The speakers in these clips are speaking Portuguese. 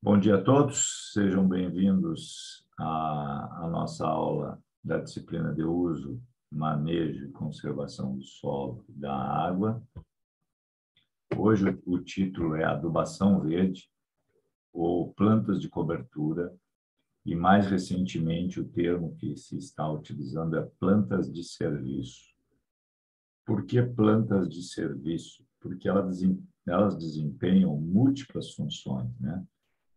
Bom dia a todos, sejam bem-vindos à nossa aula da disciplina de uso, manejo e conservação do solo e da água. Hoje o título é Adubação Verde ou Plantas de Cobertura e, mais recentemente, o termo que se está utilizando é plantas de serviço. Por que plantas de serviço? Porque elas desempenham múltiplas funções, né?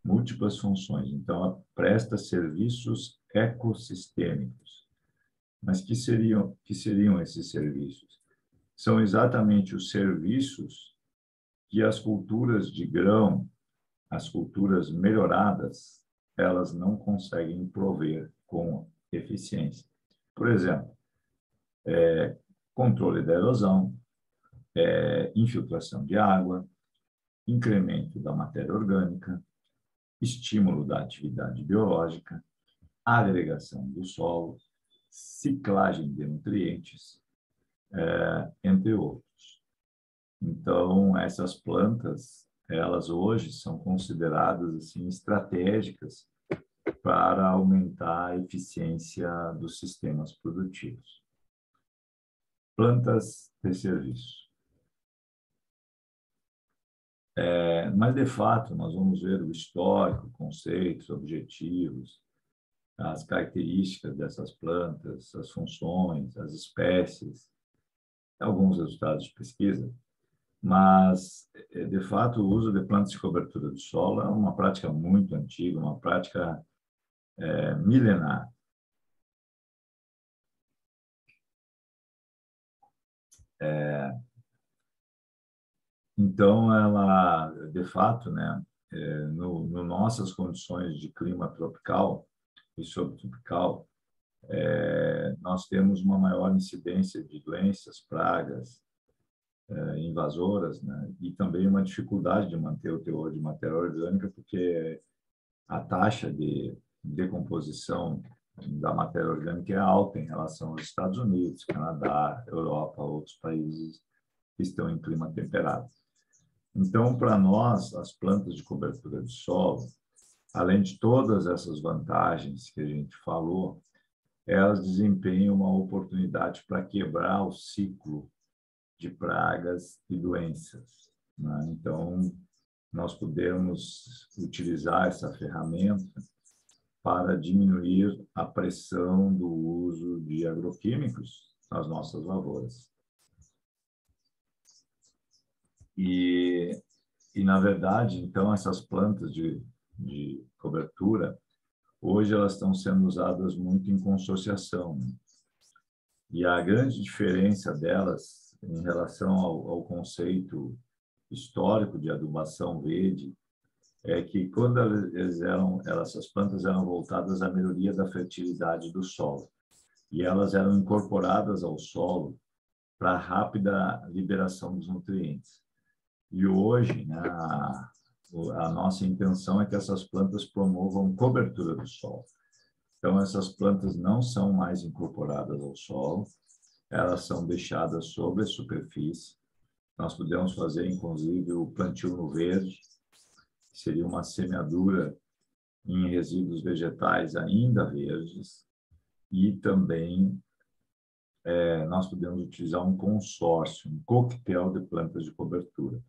Múltiplas funções. Então, ela presta serviços ecossistêmicos. Mas que seriam esses serviços? São exatamente os serviços que as culturas de grão, as culturas melhoradas, elas não conseguem prover com eficiência. Por exemplo, controle da erosão, infiltração de água, incremento da matéria orgânica, estímulo da atividade biológica, agregação do solo, ciclagem de nutrientes, entre outros. Então, essas plantas, elas hoje são consideradas assim estratégicas para aumentar a eficiência dos sistemas produtivos. Plantas de serviço. Mas, de fato, nós vamos ver o histórico, conceitos, objetivos, as características dessas plantas, as funções, as espécies, alguns resultados de pesquisa, mas, de fato, o uso de plantas de cobertura do solo é uma prática muito antiga, uma prática milenar. Então, ela, de fato, né, no nossas condições de clima tropical e subtropical, nós temos uma maior incidência de doenças, pragas, invasoras, né, e também uma dificuldade de manter o teor de matéria orgânica, porque a taxa de decomposição da matéria orgânica é alta em relação aos Estados Unidos, Canadá, Europa, outros países que estão em clima temperado. Então, para nós, as plantas de cobertura de solo, além de todas essas vantagens que a gente falou, elas desempenham uma oportunidade para quebrar o ciclo de pragas e doenças, né? Então, nós podemos utilizar essa ferramenta para diminuir a pressão do uso de agroquímicos nas nossas lavouras. E na verdade, então, essas plantas de cobertura, hoje elas estão sendo usadas muito em consorciação, né? E a grande diferença delas em relação ao conceito histórico de adubação verde é que quando essas plantas eram voltadas à melhoria da fertilidade do solo e elas eram incorporadas ao solo para a rápida liberação dos nutrientes. E hoje, né, a nossa intenção é que essas plantas promovam cobertura do solo. Então, essas plantas não são mais incorporadas ao solo, elas são deixadas sobre a superfície. Nós podemos fazer, inclusive, o plantio no verde, que seria uma semeadura em resíduos vegetais ainda verdes, e também nós podemos utilizar um consórcio, um coquetel de plantas de cobertura,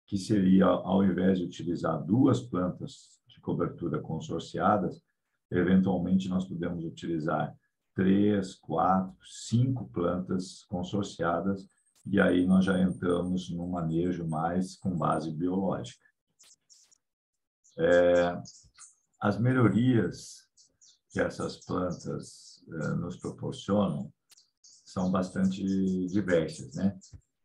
que seria, ao invés de utilizar 2 plantas de cobertura consorciadas, eventualmente nós podemos utilizar 3, 4, 5 plantas consorciadas, e aí nós já entramos num manejo mais com base biológica. As melhorias que essas plantas nos proporcionam são bastante diversas, né?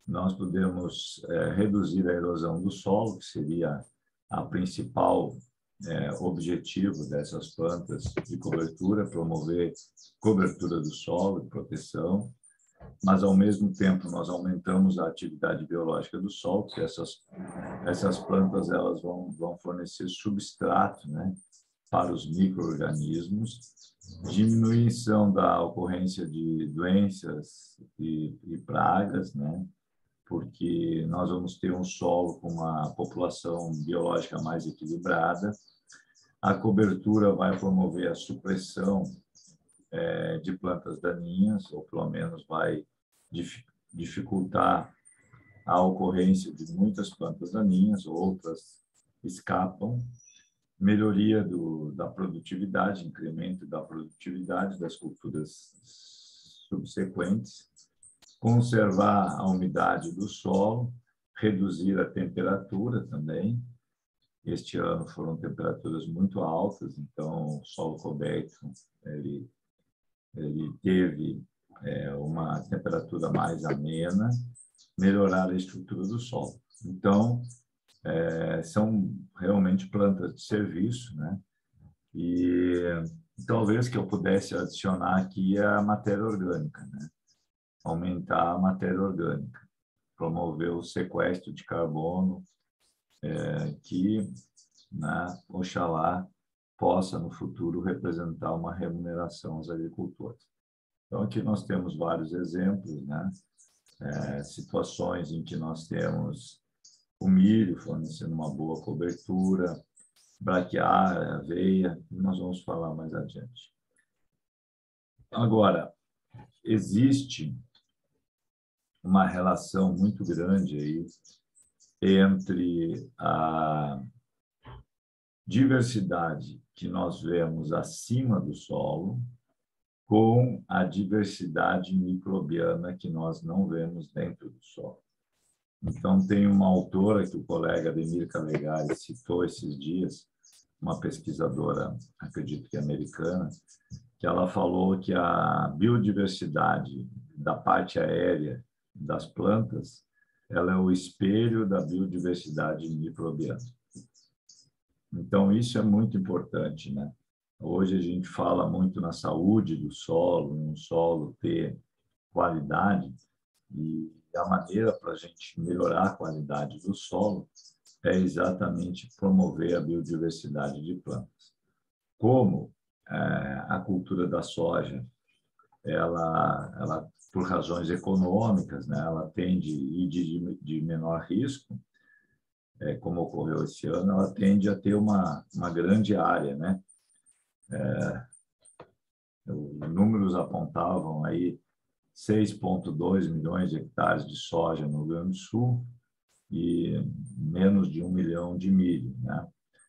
Nós podemos reduzir a erosão do solo, que seria a principal objetivo dessas plantas de cobertura, promover cobertura do solo e proteção, mas, ao mesmo tempo, nós aumentamos a atividade biológica do solo, porque essas plantas elas vão fornecer substrato, né, para os micro-organismos, diminuição da ocorrência de doenças e pragas, né, porque nós vamos ter um solo com uma população biológica mais equilibrada, A cobertura vai promover a supressão de plantas daninhas, ou pelo menos vai dificultar a ocorrência de muitas plantas daninhas, outras escapam. Melhoria da produtividade, incremento da produtividade das culturas subsequentes, conservar a umidade do solo, reduzir a temperatura também. Este ano foram temperaturas muito altas, então o solo coberto ele teve uma temperatura mais amena, melhorar a estrutura do solo. Então, são realmente plantas de serviço, né? E talvez que eu pudesse adicionar aqui a matéria orgânica, né? Aumentar a matéria orgânica, promover o sequestro de carbono, que, né, oxalá possa no futuro representar uma remuneração aos agricultores. Então aqui nós temos vários exemplos, né? Situações em que nós temos o milho fornecendo uma boa cobertura, braquiária, aveia, nós vamos falar mais adiante. Agora, existe uma relação muito grande aí entre a diversidade que nós vemos acima do solo com a diversidade microbiana que nós não vemos dentro do solo. Então, tem uma autora que o colega Ademir Calegari citou esses dias, uma pesquisadora, acredito que americana, que ela falou que a biodiversidade da parte aérea das plantas, ela é o espelho da biodiversidade microbiana. Então, isso é muito importante, né? Hoje a gente fala muito na saúde do solo, no solo ter qualidade, e a maneira para a gente melhorar a qualidade do solo é exatamente promover a biodiversidade de plantas. Como a cultura da soja, ela por razões econômicas, né, ela tende a ir de menor risco, como ocorreu esse ano, ela tende a ter uma grande área, né? Os números apontavam aí 6,2 milhões de hectares de soja no Rio Grande do Sul e menos de 1 milhão de milho, né?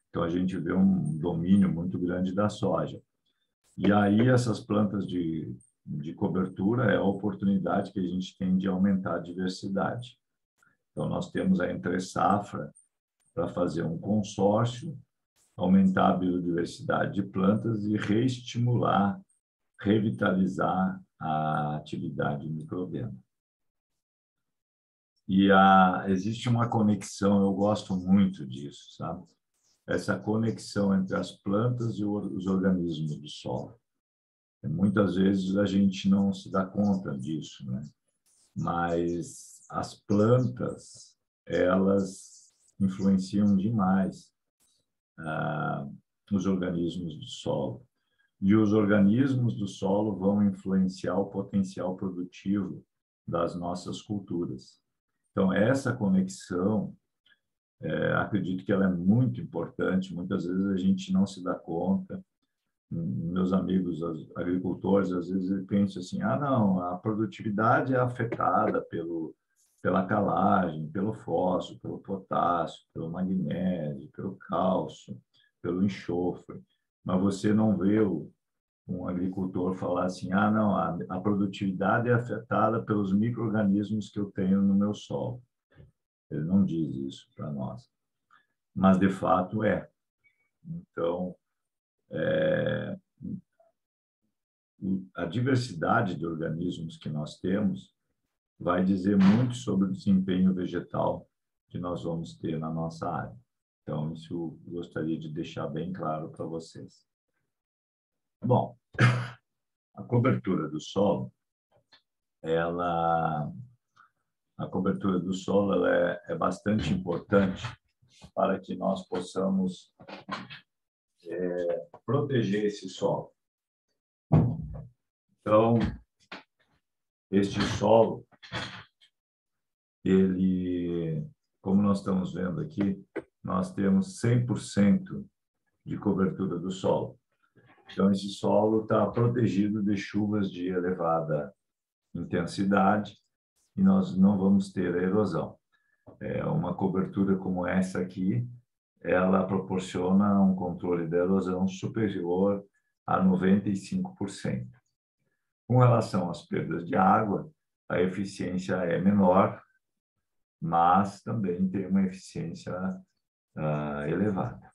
Então, a gente vê um domínio muito grande da soja. E aí, essas plantas de cobertura é a oportunidade que a gente tem de aumentar a diversidade. Então, nós temos a entre-safra para fazer um consórcio, aumentar a biodiversidade de plantas e reestimular, revitalizar a atividade microbiana. E existe uma conexão, eu gosto muito disso, sabe? Essa conexão entre as plantas e os organismos do solo. Muitas vezes a gente não se dá conta disso, né? Mas as plantas, elas influenciam demais os organismos do solo. E os organismos do solo vão influenciar o potencial produtivo das nossas culturas. Então, essa conexão, acredito que ela é muito importante. Muitas vezes a gente não se dá conta. Meus amigos agricultores, às vezes, pensam assim, não, a produtividade é afetada pela calagem, pelo fósforo, pelo potássio, pelo magnésio, pelo cálcio, pelo enxofre. Mas você não vê um agricultor falar assim, não, a produtividade é afetada pelos micro-organismos que eu tenho no meu solo. Ele não diz isso para nós. Mas, de fato, é. Então, a diversidade de organismos que nós temos vai dizer muito sobre o desempenho vegetal que nós vamos ter na nossa área. Então, isso eu gostaria de deixar bem claro para vocês. Bom, a cobertura do solo, a cobertura do solo ela é bastante importante para que nós possamos proteger esse solo. Então, este solo, ele, como nós estamos vendo aqui, nós temos 100% de cobertura do solo. Então, esse solo está protegido de chuvas de elevada intensidade e nós não vamos ter a erosão. Uma cobertura como essa aqui, ela proporciona um controle da erosão superior a 95%. Com relação às perdas de água, a eficiência é menor, mas também tem uma eficiência elevada.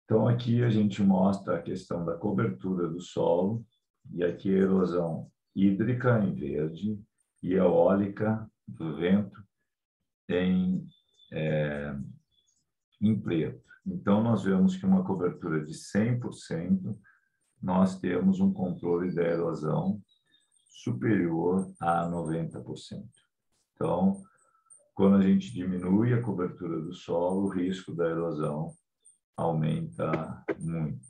Então, aqui a gente mostra a questão da cobertura do solo, e aqui a erosão hídrica em verde e eólica do vento em preto. Então, nós vemos que uma cobertura de 100%, nós temos um controle da erosão superior a 90%. Então, quando a gente diminui a cobertura do solo, o risco da erosão aumenta muito.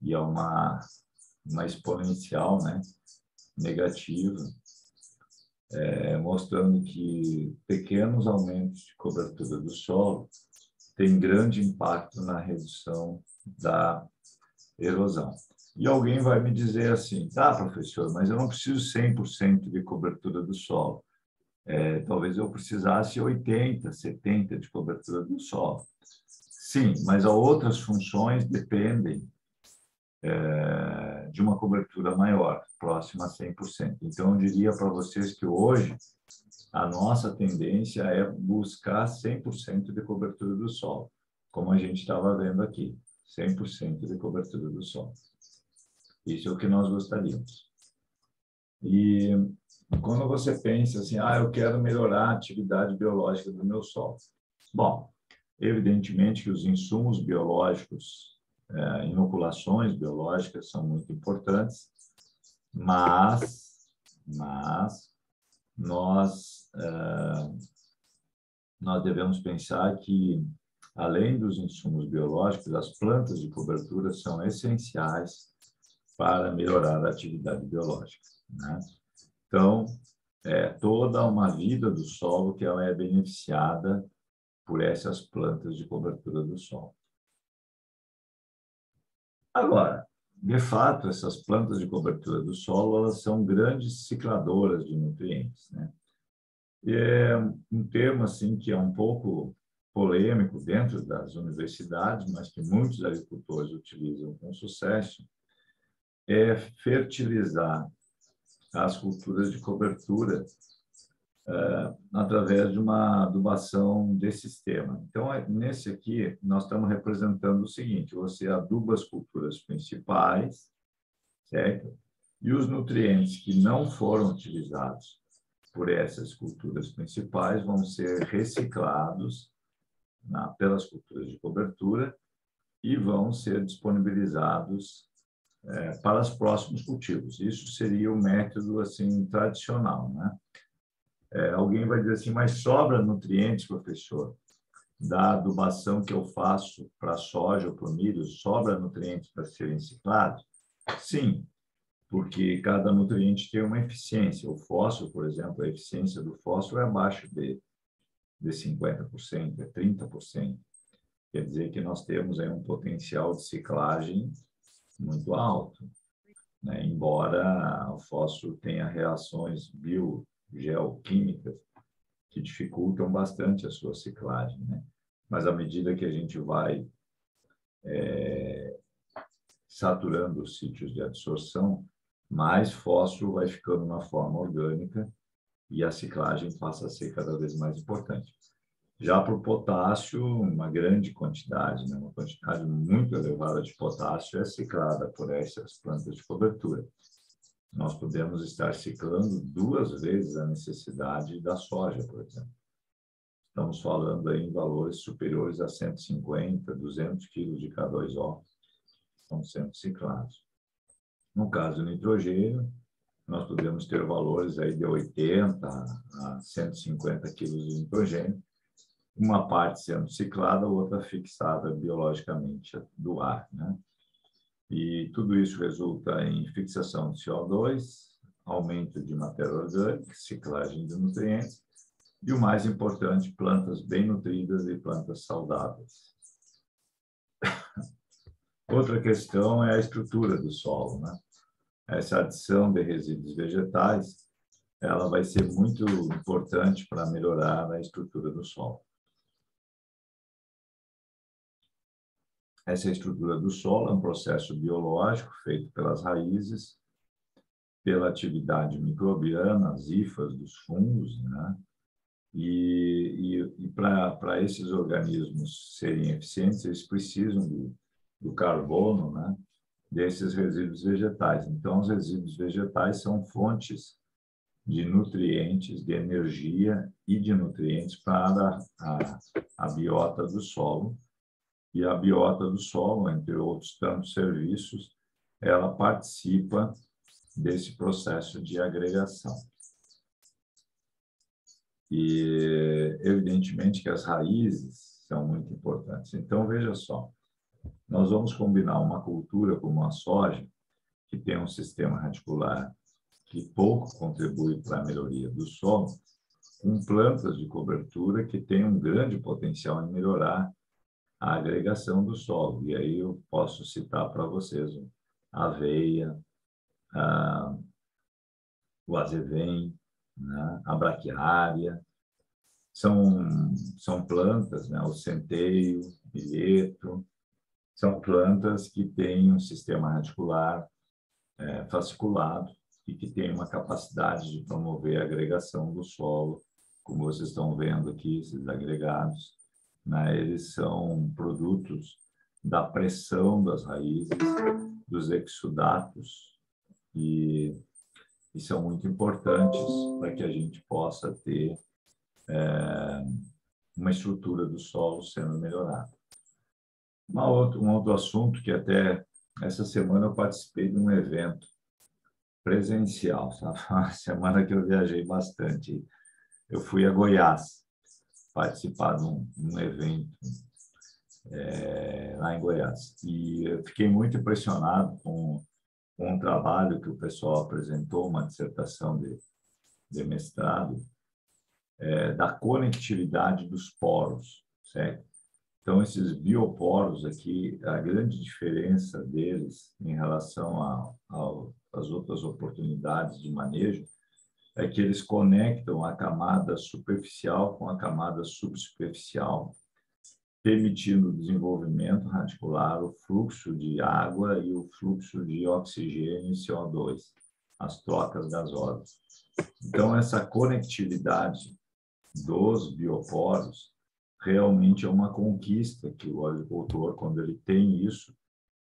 E é uma exponencial, né, negativa, mostrando que pequenos aumentos de cobertura do solo têm grande impacto na redução da erosão. E alguém vai me dizer assim, tá, professor, mas eu não preciso 100% de cobertura do solo. Talvez eu precisasse 80%, 70% de cobertura do solo. Sim, mas outras funções dependem de uma cobertura maior, próxima a 100%. Então, eu diria para vocês que hoje a nossa tendência é buscar 100% de cobertura do solo, como a gente estava vendo aqui, 100% de cobertura do solo. Isso é o que nós gostaríamos. E quando você pensa assim, eu quero melhorar a atividade biológica do meu solo. Bom, evidentemente que os insumos biológicos, inoculações biológicas são muito importantes, mas nós devemos pensar que, além dos insumos biológicos, as plantas de cobertura são essenciais para melhorar a atividade biológica, né? Então, toda uma vida do solo que ela é beneficiada por essas plantas de cobertura do solo. Agora, de fato, essas plantas de cobertura do solo, elas são grandes cicladoras de nutrientes, né? E é um termo assim que é um pouco polêmico dentro das universidades, mas que muitos agricultores utilizam com sucesso, é fertilizar as culturas de cobertura através de uma adubação de sistema. Então, nesse aqui, nós estamos representando o seguinte: você aduba as culturas principais, certo? E os nutrientes que não foram utilizados por essas culturas principais vão ser reciclados pelas culturas de cobertura e vão ser disponibilizados para os próximos cultivos. Isso seria o método assim tradicional, né? Alguém vai dizer assim, mas sobra nutrientes, professor, da adubação que eu faço para a soja ou para o milho, sobra nutrientes para serem ciclados? Sim, porque cada nutriente tem uma eficiência. O fósforo, por exemplo, a eficiência do fósforo é abaixo de 50%, 30%. Quer dizer que nós temos aí um potencial de ciclagem muito alto, né? Embora o fósforo tenha reações biogeoquímicas que dificultam bastante a sua ciclagem, né? Mas à medida que a gente vai saturando os sítios de absorção, mais fósforo vai ficando na forma orgânica e a ciclagem passa a ser cada vez mais importante. Já para o potássio, uma grande quantidade, né? Uma quantidade muito elevada de potássio é ciclada por essas plantas de cobertura. Nós podemos estar ciclando 2 vezes a necessidade da soja, por exemplo. Estamos falando aí em valores superiores a 150, 200 quilos de K2O estão sendo ciclados. No caso do nitrogênio, nós podemos ter valores aí de 80 a 150 quilos de nitrogênio, uma parte sendo ciclada, outra fixada biologicamente do ar, né? E tudo isso resulta em fixação de CO2, aumento de matéria orgânica, ciclagem de nutrientes E o mais importante, plantas bem nutridas e plantas saudáveis. Outra questão é a estrutura do solo, né? Essa adição de resíduos vegetais, ela vai ser muito importante para melhorar a estrutura do solo. Essa estrutura do solo é um processo biológico feito pelas raízes, pela atividade microbiana, as hifas dos fungos, né? E para esses organismos serem eficientes, eles precisam do carbono, né? Desses resíduos vegetais. Então, os resíduos vegetais são fontes de nutrientes, de energia e de nutrientes para a biota do solo. E a biota do solo, entre outros tantos serviços, ela participa desse processo de agregação. E, evidentemente, que as raízes são muito importantes. Então, veja só, nós vamos combinar uma cultura como a soja, que tem um sistema radicular que pouco contribui para a melhoria do solo, com plantas de cobertura que têm um grande potencial em melhorar a agregação do solo. E aí eu posso citar para vocês a aveia, o azevém, né? A braquiária. São plantas, né? O centeio, o milheto, são plantas que têm um sistema radicular fasciculado e que têm uma capacidade de promover a agregação do solo, como vocês estão vendo aqui, esses agregados, né? Eles são produtos da pressão das raízes, dos exudatos, e são muito importantes para que a gente possa ter uma estrutura do solo sendo melhorada. Um outro assunto que até essa semana eu participei de um evento presencial, sabe? Uma semana que eu viajei bastante. Eu fui a Goiás participar de um evento lá em Goiás. E eu fiquei muito impressionado com um trabalho que o pessoal apresentou, uma dissertação de mestrado, da conectividade dos poros, certo? Então, esses bioporos aqui, a grande diferença deles em relação às outras oportunidades de manejo é que eles conectam a camada superficial com a camada subsuperficial, permitindo o desenvolvimento radicular, o fluxo de água e o fluxo de oxigênio e CO2, as trocas gasosas. Então, essa conectividade dos bioporos realmente é uma conquista que o agricultor, quando ele tem isso,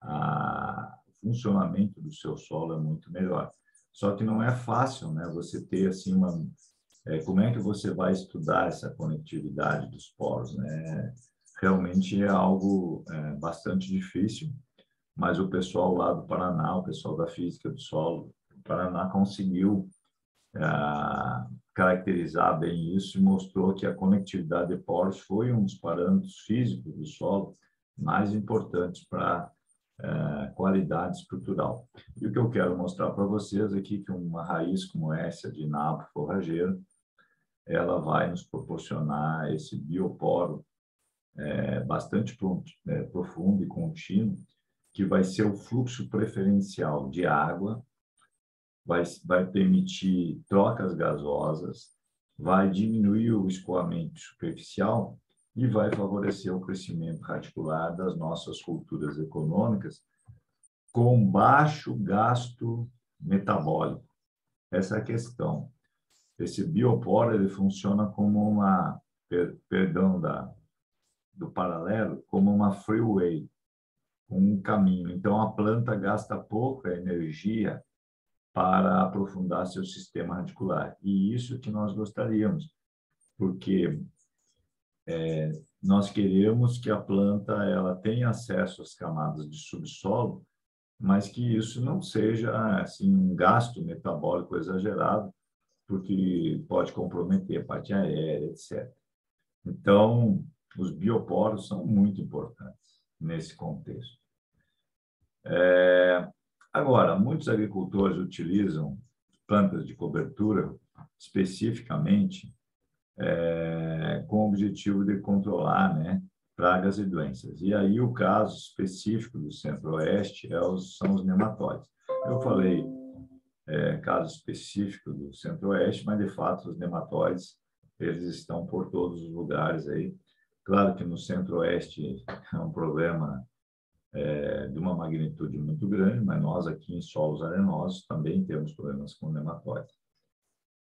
o funcionamento do seu solo é muito melhor. Só que não é fácil, né? Você ter assim como é que você vai estudar essa conectividade dos poros, né? Realmente é algo bastante difícil, mas o pessoal lá do Paraná, o pessoal da física do solo do Paraná conseguiu caracterizar bem isso e mostrou que a conectividade de poros foi um dos parâmetros físicos do solo mais importantes para qualidade estrutural. E o que eu quero mostrar para vocês aqui que uma raiz como essa de nabo forrageiro, ela vai nos proporcionar esse bioporo bastante profundo e contínuo, que vai ser o fluxo preferencial de água, vai permitir trocas gasosas, vai diminuir o escoamento superficial e vai favorecer o crescimento radicular das nossas culturas econômicas com baixo gasto metabólico. Essa é a questão. Esse bioporo ele funciona como perdão do paralelo, como uma freeway, um caminho. Então, a planta gasta pouca energia para aprofundar seu sistema radicular. E isso que nós gostaríamos, porque nós queremos que a planta ela tenha acesso às camadas de subsolo, mas que isso não seja assim um gasto metabólico exagerado, porque pode comprometer a parte aérea, etc. Então, os bioporos são muito importantes nesse contexto. Agora, muitos agricultores utilizam plantas de cobertura especificamente com o objetivo de controlar, né, pragas e doenças. E aí o caso específico do Centro-Oeste são os nematóides. Eu falei caso específico do Centro-Oeste, mas de fato os nematóides eles estão por todos os lugares aí. Claro que no Centro-Oeste é um problema de uma magnitude muito grande, mas nós aqui em solos arenosos também temos problemas com nematóides.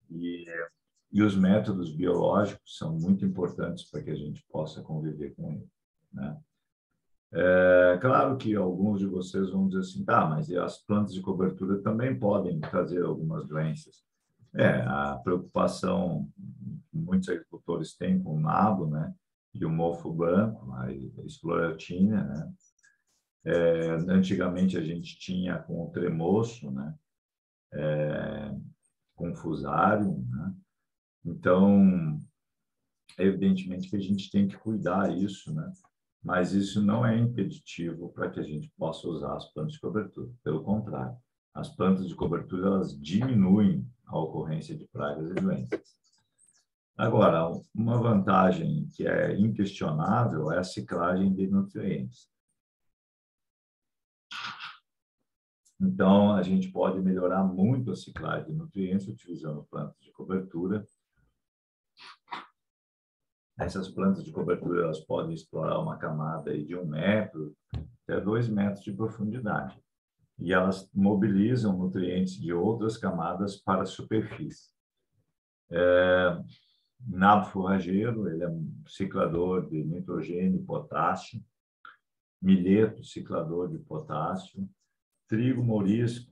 E os métodos biológicos são muito importantes para que a gente possa conviver com ele, né? Claro que alguns de vocês vão dizer assim, tá, mas as plantas de cobertura também podem trazer algumas doenças. A preocupação que muitos agricultores têm com o nabo, né, e o mofo branco, a esclerotínia, né? Antigamente a gente tinha com o tremoço, né, com o fusário, né? Então, evidentemente que a gente tem que cuidar isso, né? Mas isso não é impeditivo para que a gente possa usar as plantas de cobertura. Pelo contrário, as plantas de cobertura elas diminuem a ocorrência de pragas e doenças. Agora, uma vantagem que é inquestionável é a ciclagem de nutrientes. Então, a gente pode melhorar muito a ciclagem de nutrientes utilizando plantas de cobertura. Essas plantas de cobertura elas podem explorar uma camada aí de 1 metro até 2 metros de profundidade. E elas mobilizam nutrientes de outras camadas para a superfície. Nabo forrageiro, ele é um ciclador de nitrogênio e potássio. Milheto, ciclador de potássio. Trigo mourisco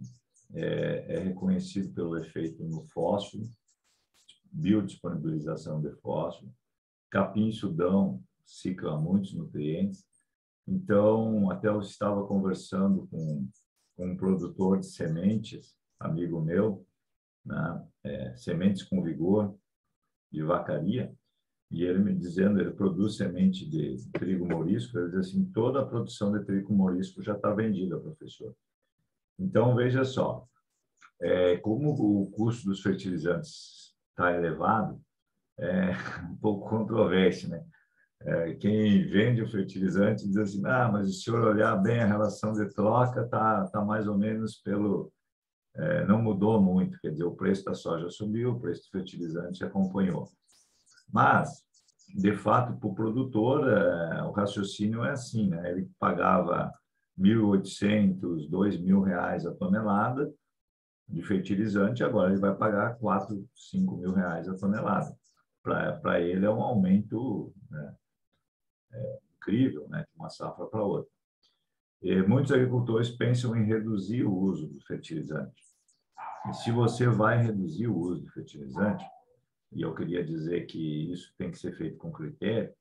é reconhecido pelo efeito no fósforo, biodisponibilização de fósforo. Capim-sudão cicla muitos nutrientes. Então, até eu estava conversando com um produtor de sementes, amigo meu, né? Sementes com Vigor, de Vacaria, e ele me dizendo, ele produz semente de trigo mourisco, ele diz assim, toda a produção de trigo mourisco já está vendida, professor. Então, veja só, como o custo dos fertilizantes está elevado, é um pouco controverso, né? Quem vende o fertilizante diz assim, mas se o senhor olhar bem a relação de troca, tá mais ou menos não mudou muito, quer dizer, o preço da soja subiu, o preço do fertilizante acompanhou. Mas, de fato, para o produtor, o raciocínio é assim, né? Ele pagava R$ 1.800, R$ 2.000 a tonelada de fertilizante, agora ele vai pagar R$ 4.000, R$ 5.000 a tonelada. Para ele é um aumento, né, incrível, né, de uma safra para outra. E muitos agricultores pensam em reduzir o uso do fertilizante. E se você vai reduzir o uso do fertilizante, e eu queria dizer que isso tem que ser feito com critério,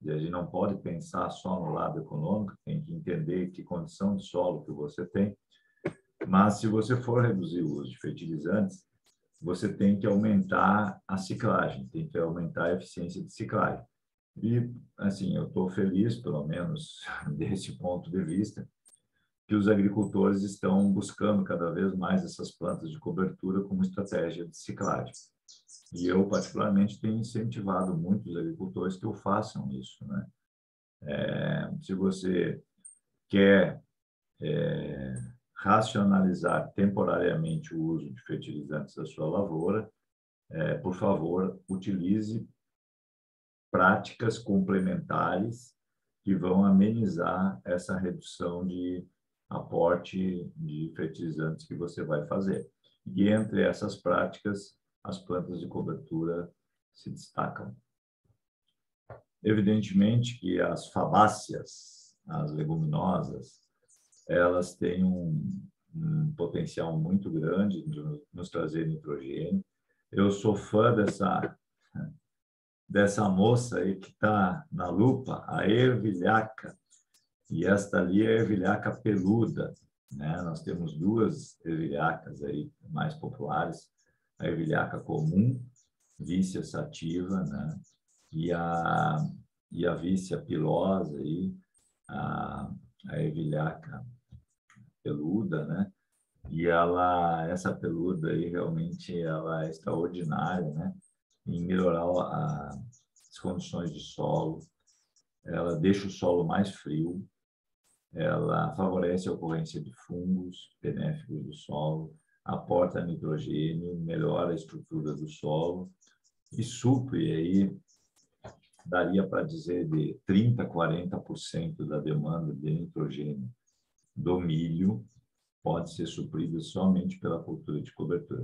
e a gente não pode pensar só no lado econômico, tem que entender que condição de solo que você tem, mas se você for reduzir o uso de fertilizantes, você tem que aumentar a ciclagem, tem que aumentar a eficiência de ciclagem. E, assim, eu estou feliz, pelo menos desse ponto de vista, que os agricultores estão buscando cada vez mais essas plantas de cobertura como estratégia de ciclagem. E eu, particularmente, tenho incentivado muitos agricultores que o façam isso, né? Se você quer racionalizar temporariamente o uso de fertilizantes da sua lavoura, por favor, utilize práticas complementares que vão amenizar essa redução de aporte de fertilizantes que você vai fazer. E entre essas práticas, as plantas de cobertura se destacam. Evidentemente que as fabáceas, as leguminosas, elas têm um potencial muito grande de nos trazer nitrogênio. Eu sou fã dessa moça aí que está na lupa, a ervilhaca, e esta ali é a ervilhaca peluda, né? Nós temos duas ervilhacas aí mais populares, a ervilhaca comum, Vicia sativa, né? E a Vicia pilosa, aí, a ervilhaca peluda, né? E essa peluda aí realmente ela é extraordinária, né? em melhorar as condições de solo, ela deixa o solo mais frio, ela favorece a ocorrência de fungos benéficos do solo, aporta nitrogênio, melhora a estrutura do solo e supre aí, daria para dizer, de 30% a 40% da demanda de nitrogênio do milho pode ser suprida somente pela cultura de cobertura.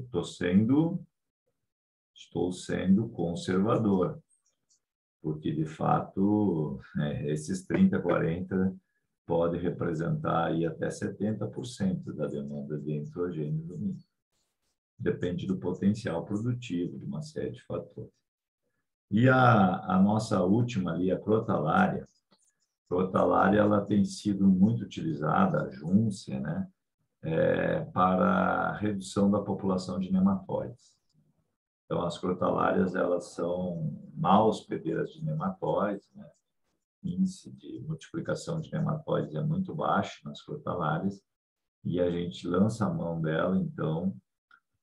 Estou sendo conservador, porque, de fato, esses 30%, 40% pode representar aí até 70% da demanda de nitrogênio do milho. Depende do potencial produtivo, de uma série de fatores. E a nossa última ali, a crotalária. A crotalária, ela tem sido muito utilizada, a Júncia, né, para a redução da população de nematóides. Então, as crotalárias, elas são mal hospedeiras de nematóides, né? O índice de multiplicação de nematóides é muito baixo nas crotalárias, e a gente lança a mão dela, então,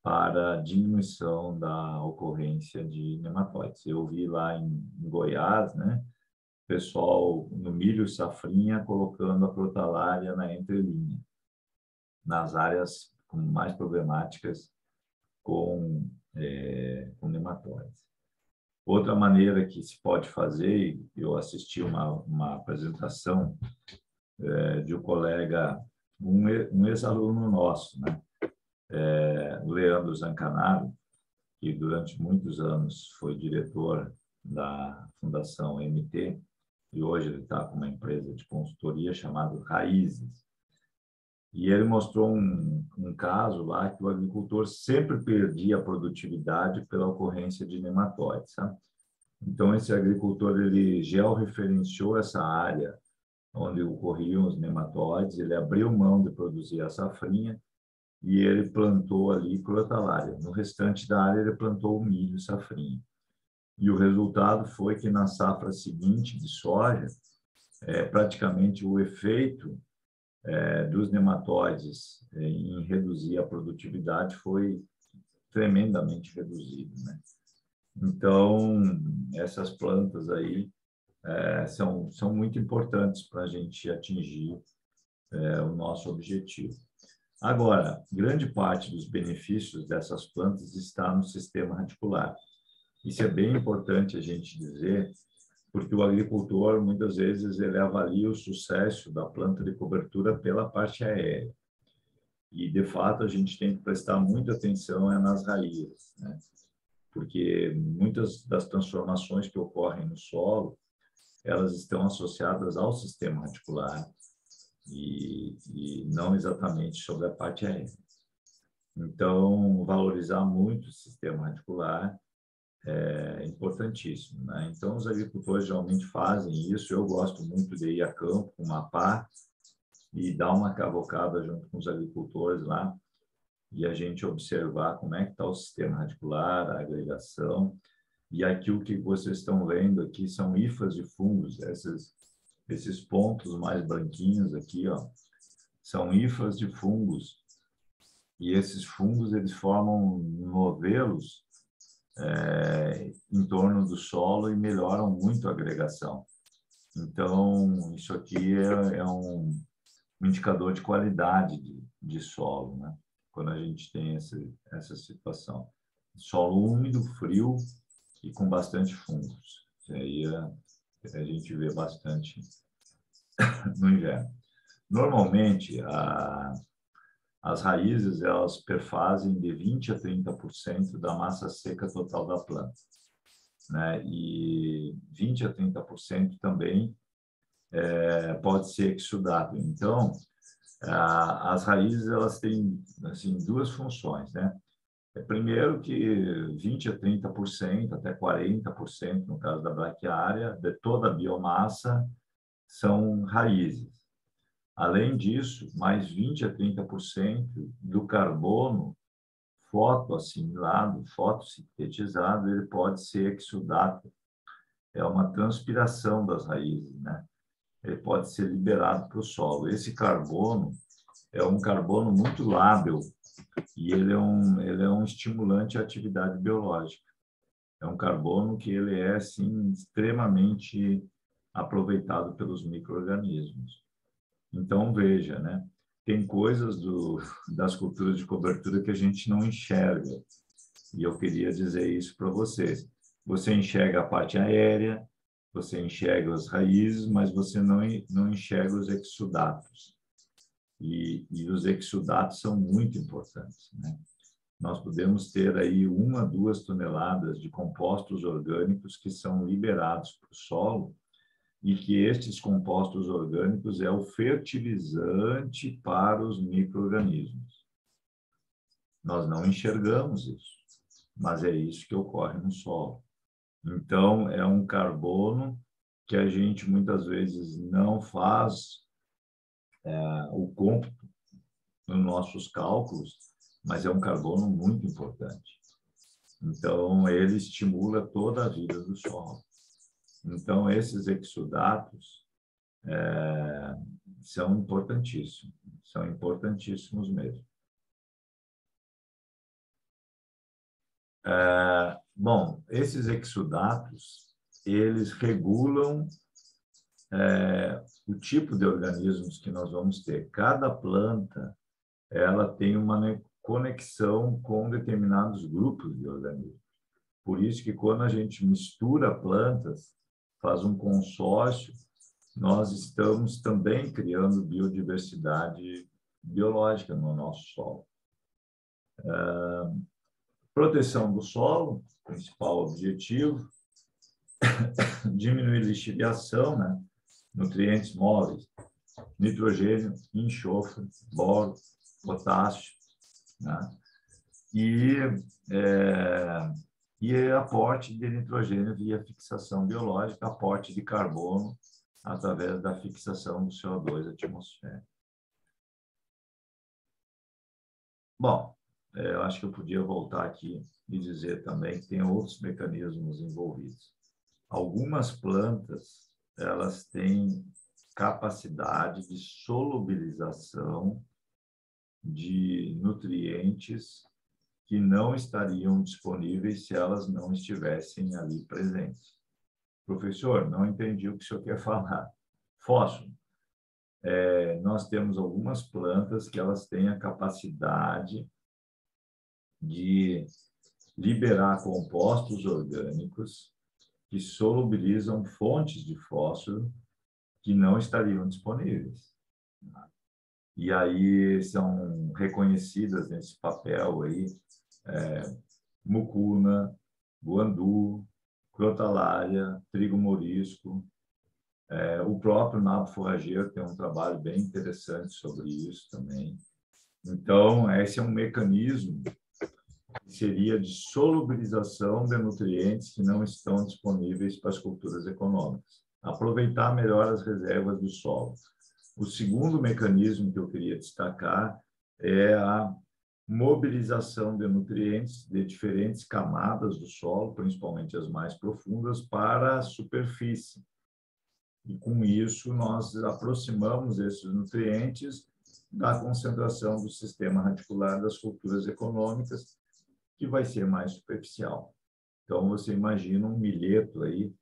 para a diminuição da ocorrência de nematóides. Eu vi lá em Goiás, né, pessoal no milho safrinha colocando a crotalária na entrelinha, nas áreas mais problemáticas com nematóides. Outra maneira que se pode fazer, eu assisti uma apresentação de um colega, um ex-aluno nosso, né, o Leandro Zancanaro, que durante muitos anos foi diretor da Fundação MT, e hoje ele está com uma empresa de consultoria chamada Raízes. E ele mostrou um caso lá que o agricultor sempre perdia a produtividade pela ocorrência de nematóides, sabe? Então, esse agricultor, ele georreferenciou essa área onde ocorriam os nematóides, ele abriu mão de produzir a safrinha e ele plantou ali crotalária. No restante da área, ele plantou o milho safrinha. E o resultado foi que na safra seguinte de soja, praticamente o efeito dos nematóides em reduzir a produtividade foi tremendamente reduzido, né? Então, essas plantas aí são muito importantes para a gente atingir o nosso objetivo. Agora, grande parte dos benefícios dessas plantas está no sistema radicular. Isso é bem importante a gente dizer, porque o agricultor, muitas vezes, ele avalia o sucesso da planta de cobertura pela parte aérea. E, de fato, a gente tem que prestar muita atenção nas raízes, né? Porque muitas das transformações que ocorrem no solo, elas estão associadas ao sistema radicular e não exatamente sobre a parte aérea. Então, valorizar muito o sistema radicular é importantíssimo, né? Então, os agricultores geralmente fazem isso. Eu gosto muito de ir a campo com uma pá e dar uma cavocada junto com os agricultores lá e a gente observar como é que está o sistema radicular, a agregação. E aqui o que vocês estão vendo aqui são hifas de fungos, esses pontos mais branquinhos aqui, ó, são hifas de fungos. E esses fungos, eles formam novelos em torno do solo e melhoram muito a agregação. Então, isso aqui é um indicador de qualidade de solo, né? Quando a gente tem essa situação. Solo úmido, frio e com bastante fungos. Isso aí a gente vê bastante no inverno. Normalmente, as raízes, elas perfazem de 20% a 30% da massa seca total da planta, né? E 20% a 30% também pode ser exudado. Então, as raízes, elas têm, assim, duas funções, né? Primeiro que 20% a 30%, até 40%, no caso da braquiária, de toda a biomassa são raízes. Além disso, mais 20% a 30% do carbono fotoassimilado, fotossintetizado, ele pode ser exudato. É uma transpiração das raízes, né? Ele pode ser liberado para o solo. Esse carbono é um carbono muito lábil e ele é um estimulante à atividade biológica. É um carbono que ele é, assim, extremamente aproveitado pelos micro-organismos. Então, veja, né? Tem coisas das culturas de cobertura que a gente não enxerga. E eu queria dizer isso para vocês. Você enxerga a parte aérea, você enxerga as raízes, mas você não enxerga os exudatos. E os exudatos são muito importantes, né? Nós podemos ter aí 1 a 2 toneladas de compostos orgânicos que são liberados para o solo e que estes compostos orgânicos é o fertilizante para os micro-organismos. Nós não enxergamos isso, mas é isso que ocorre no solo. Então, é um carbono que a gente muitas vezes não faz o cômputo nos nossos cálculos, mas é um carbono muito importante. Então, ele estimula toda a vida do solo. Então, esses exudatos são importantíssimos mesmo. Bom, esses exudatos, eles regulam o tipo de organismos que nós vamos ter. Cada planta, ela tem uma conexão com determinados grupos de organismos. Por isso que quando a gente mistura plantas, faz um consórcio, nós estamos também criando biodiversidade biológica no nosso solo. Proteção do solo, principal objetivo, diminuir lixiviação, né? Nutrientes móveis, nitrogênio, enxofre, boro, potássio, né? E aporte de nitrogênio via fixação biológica, aporte de carbono através da fixação do CO2 atmosférico. Bom, eu acho que eu podia voltar aqui e dizer também que tem outros mecanismos envolvidos. Algumas plantas, elas têm capacidade de solubilização de nutrientes que não estariam disponíveis se elas não estivessem ali presentes. Professor, não entendi o que o senhor quer falar. Fósforo. Nós temos algumas plantas que elas têm a capacidade de liberar compostos orgânicos que solubilizam fontes de fósforo que não estariam disponíveis. E aí são reconhecidas nesse papel aí mucuna, guandu, crotalária, trigo morisco. O próprio nabo forrageiro tem um trabalho bem interessante sobre isso também. Então, esse é um mecanismo que seria de solubilização de nutrientes que não estão disponíveis para as culturas econômicas. Aproveitar melhor as reservas do solo. O segundo mecanismo que eu queria destacar é a mobilização de nutrientes de diferentes camadas do solo, principalmente as mais profundas, para a superfície. E, com isso, nós aproximamos esses nutrientes da concentração do sistema radicular das culturas econômicas, que vai ser mais superficial. Então, você imagina um milheto aí,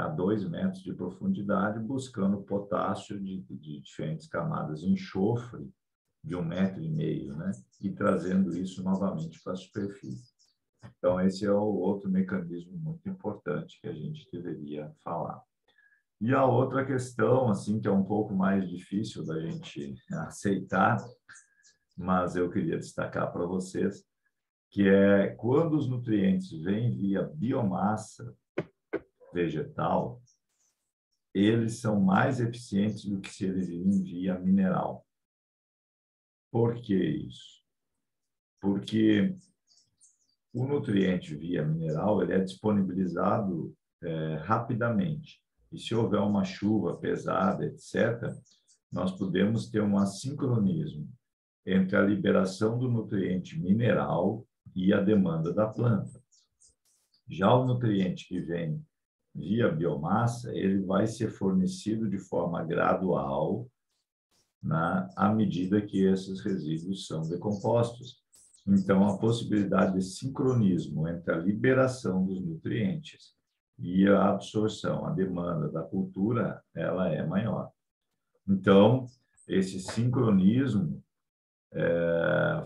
a 2 metros de profundidade, buscando potássio de diferentes camadas, enxofre de 1,5 metro, né? E trazendo isso novamente para a superfície. Então, esse é o outro mecanismo muito importante que a gente deveria falar. E a outra questão, assim, que é um pouco mais difícil da gente aceitar, mas eu queria destacar para vocês, que é quando os nutrientes vêm via biomassa vegetal, eles são mais eficientes do que se eles virem via mineral. Por que isso? Porque o nutriente via mineral ele é disponibilizado rapidamente. E se houver uma chuva pesada, etc., nós podemos ter um assincronismo entre a liberação do nutriente mineral e a demanda da planta. Já o nutriente que vem via biomassa, ele vai ser fornecido de forma gradual, à medida que esses resíduos são decompostos. Então, a possibilidade de sincronismo entre a liberação dos nutrientes e a absorção, a demanda da cultura, ela é maior. Então, esse sincronismo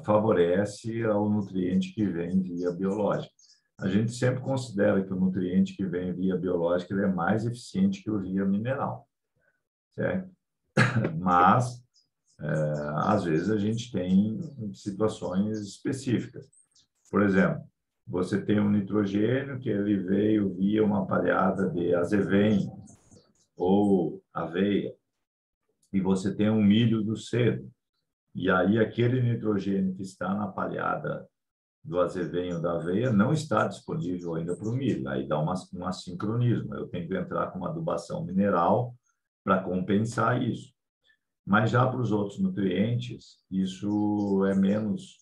favorece ao nutriente que vem via biológica. A gente sempre considera que o nutriente que vem via biológica ele é mais eficiente que o via mineral, certo? Mas, às vezes, a gente tem situações específicas. Por exemplo, você tem um nitrogênio que ele veio via uma palhada de azevém ou aveia, e você tem um milho do cedo. E aí, aquele nitrogênio que está na palhada do azevenho da aveia não está disponível ainda para o milho. Aí dá um assincronismo. Eu tenho que entrar com uma adubação mineral para compensar isso. Mas já para os outros nutrientes, isso é menos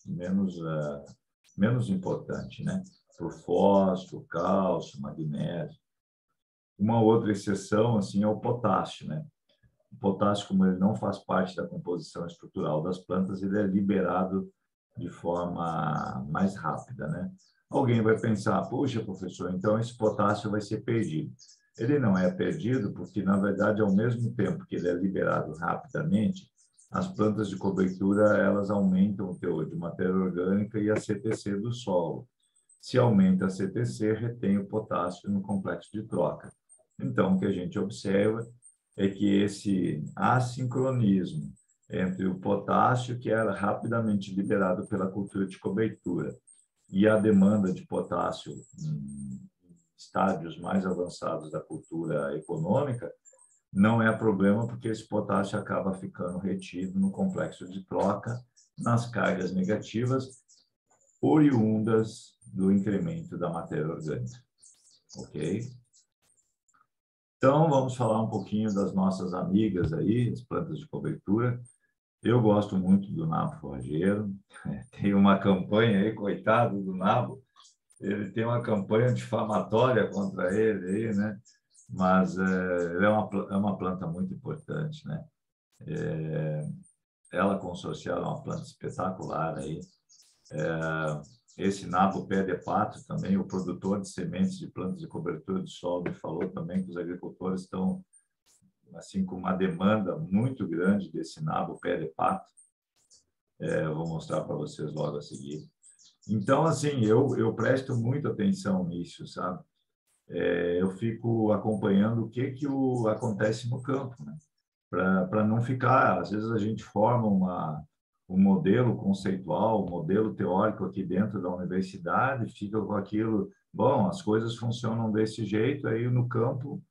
importante, né? Para o fósforo, cálcio, magnésio. Uma outra exceção, assim, é o potássio, né? O potássio, como ele não faz parte da composição estrutural das plantas, ele é liberado de forma mais rápida, né? Alguém vai pensar, puxa, professor, então esse potássio vai ser perdido. Ele não é perdido porque, na verdade, ao mesmo tempo que ele é liberado rapidamente, as plantas de cobertura, elas aumentam o teor de matéria orgânica e a CTC do solo. Se aumenta a CTC, retém o potássio no complexo de troca. Então, o que a gente observa é que esse assincronismo entre o potássio, que era rapidamente liberado pela cultura de cobertura, e a demanda de potássio em estádios mais avançados da cultura econômica, não é problema, porque esse potássio acaba ficando retido no complexo de troca, nas cargas negativas, oriundas do incremento da matéria orgânica. Ok? Então, vamos falar um pouquinho das nossas amigas aí, as plantas de cobertura. Eu gosto muito do nabo forrageiro. Tem uma campanha aí, coitado do nabo, ele tem uma campanha difamatória contra ele aí, né? Mas ele é uma planta muito importante, né? Ela consorciada é uma planta espetacular aí. Esse nabo pé de pato também, o produtor de sementes de plantas de cobertura de solo, me falou também que os agricultores estão assim com uma demanda muito grande desse nabo pé de pato. Eu vou mostrar para vocês logo a seguir. Então, assim, eu presto muita atenção nisso, sabe? Eu fico acompanhando o que acontece no campo, né? Para não ficar, às vezes a gente forma um modelo conceitual, um modelo teórico aqui dentro da universidade, fica com aquilo, bom, as coisas funcionam desse jeito, aí no campo,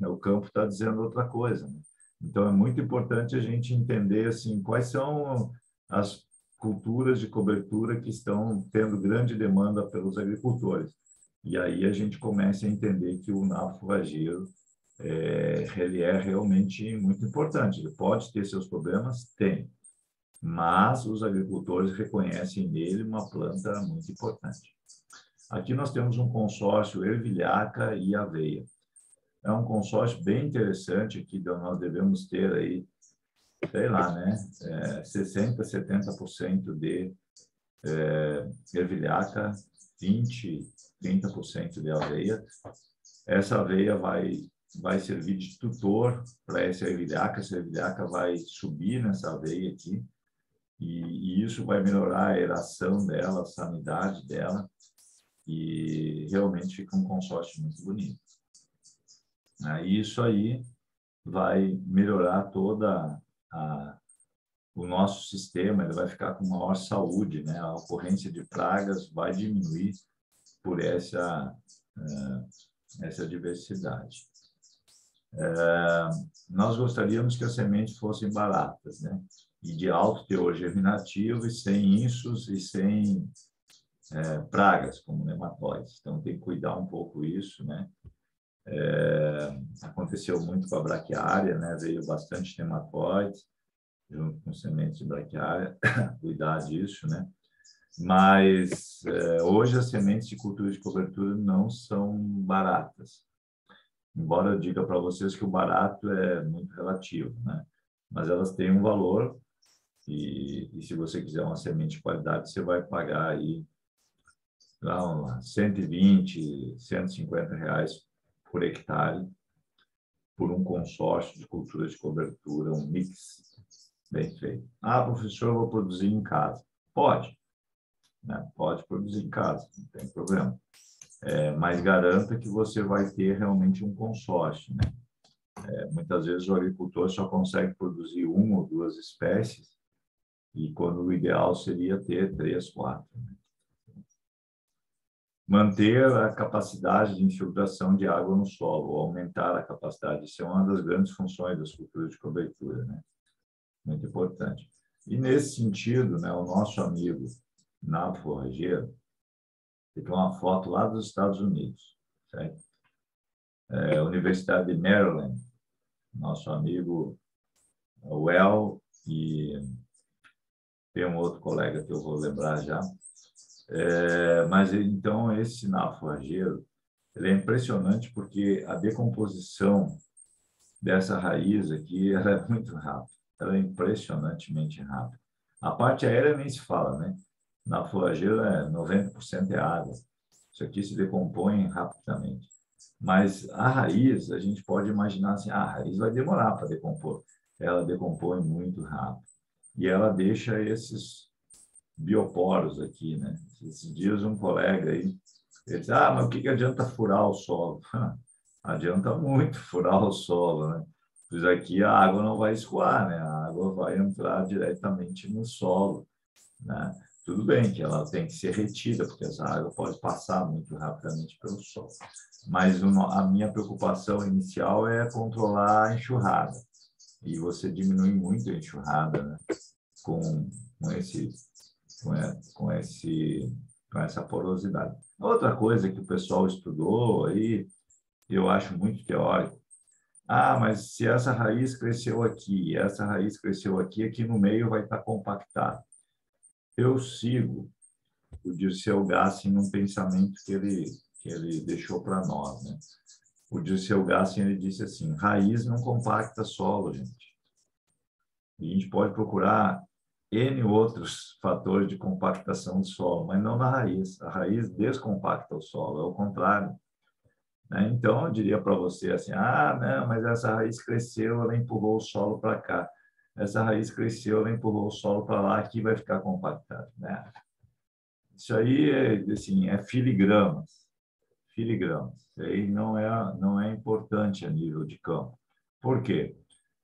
o campo está dizendo outra coisa, né? Então, é muito importante a gente entender, assim, quais são as culturas de cobertura que estão tendo grande demanda pelos agricultores. E aí a gente começa a entender que o nabo forrageiro ele é realmente muito importante. Ele pode ter seus problemas? Tem. Mas os agricultores reconhecem nele uma planta muito importante. Aqui nós temos um consórcio ervilhaca e aveia. É um consórcio bem interessante que nós devemos ter aí, sei lá, né? 60%, 70% de ervilhaca, 20%, 30% de aveia. Essa aveia vai servir de tutor para essa ervilhaca vai subir nessa aveia aqui, e isso vai melhorar a aeração dela, a sanidade dela, e realmente fica um consórcio muito bonito. Isso aí vai melhorar o nosso sistema, ele vai ficar com maior saúde, né? A ocorrência de pragas vai diminuir por essa diversidade. Nós gostaríamos que as sementes fossem baratas, né? E de alto teor germinativo e sem insos e sem pragas, como nematóides. Então, tem que cuidar um pouco isso, né? Aconteceu muito com a braquiária, né? Veio bastante nematóides, junto com sementes de braquiária, cuidar disso, né? Mas hoje as sementes de cultura de cobertura não são baratas. Embora eu diga para vocês que o barato é muito relativo, né? Mas elas têm um valor E se você quiser uma semente de qualidade, você vai pagar aí lá, 120, R$ 150 por hectare, por um consórcio de cultura de cobertura, um mix bem feito. Ah, professor, eu vou produzir em casa. Pode, né? Pode produzir em casa, não tem problema. Mas garanta que você vai ter realmente um consórcio, né? Muitas vezes o agricultor só consegue produzir uma ou duas espécies, e quando o ideal seria ter 3, 4. Né? Manter a capacidade de infiltração de água no solo, ou aumentar a capacidade. Isso é uma das grandes funções das culturas de cobertura, né? Muito importante. E nesse sentido, né, o nosso amigo Nabo Forrageiro, tem uma foto lá dos Estados Unidos, certo? Universidade de Maryland, nosso amigo Well, e tem um outro colega que eu vou lembrar já. Mas então esse Nabo Forrageiro, ele é impressionante porque a decomposição dessa raiz aqui, ela é muito rápida. Ela é impressionantemente rápida. A parte aérea nem se fala, né? Na forrageira, 90% é água. Isso aqui se decompõe rapidamente. Mas a raiz, a gente pode imaginar assim, a raiz vai demorar para decompor. Ela decompõe muito rápido. E ela deixa esses bioporos aqui, né? Esses dias um colega aí, ele disse, mas o que adianta furar o solo? Adianta muito furar o solo, né? Pois aqui a água não vai escoar, né? A água vai entrar diretamente no solo, né? Tudo bem que ela tem que ser retida, porque essa água pode passar muito rapidamente pelo solo. Mas a minha preocupação inicial é controlar a enxurrada. E você diminui muito a enxurrada, né? com esse com essa porosidade. Outra coisa que o pessoal estudou aí, eu acho muito teórico. Mas se essa raiz cresceu aqui, essa raiz cresceu aqui, aqui no meio vai estar compactado. Eu sigo o Dirceu Gassin num pensamento que ele deixou para nós, né? O Dirceu Gassin, ele disse assim, raiz não compacta solo, gente. E a gente pode procurar N outros fatores de compactação do solo, mas não na raiz. A raiz descompacta o solo, é o contrário. Né? Então, eu diria para você assim, não, mas essa raiz cresceu, ela empurrou o solo para cá. Essa raiz cresceu, ela empurrou o solo para lá, aqui vai ficar compactado. Né? Isso aí assim, é filigramas. Filigramas. Isso aí não é importante a nível de campo. Por quê?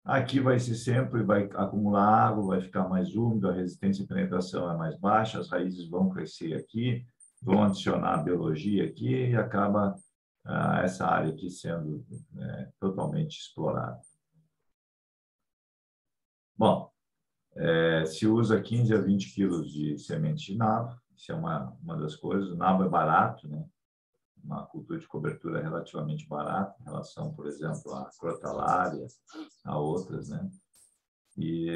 Aqui vai ser sempre, vai acumular água, vai ficar mais úmido, a resistência de penetração é mais baixa, as raízes vão crescer aqui, vão adicionar biologia aqui e acaba essa área aqui sendo totalmente explorada. Bom, se usa 15 a 20 quilos de semente de nabo, isso é uma das coisas. O nabo é barato, né? Uma cultura de cobertura relativamente barata em relação, por exemplo, à crotalária, a outras, né? E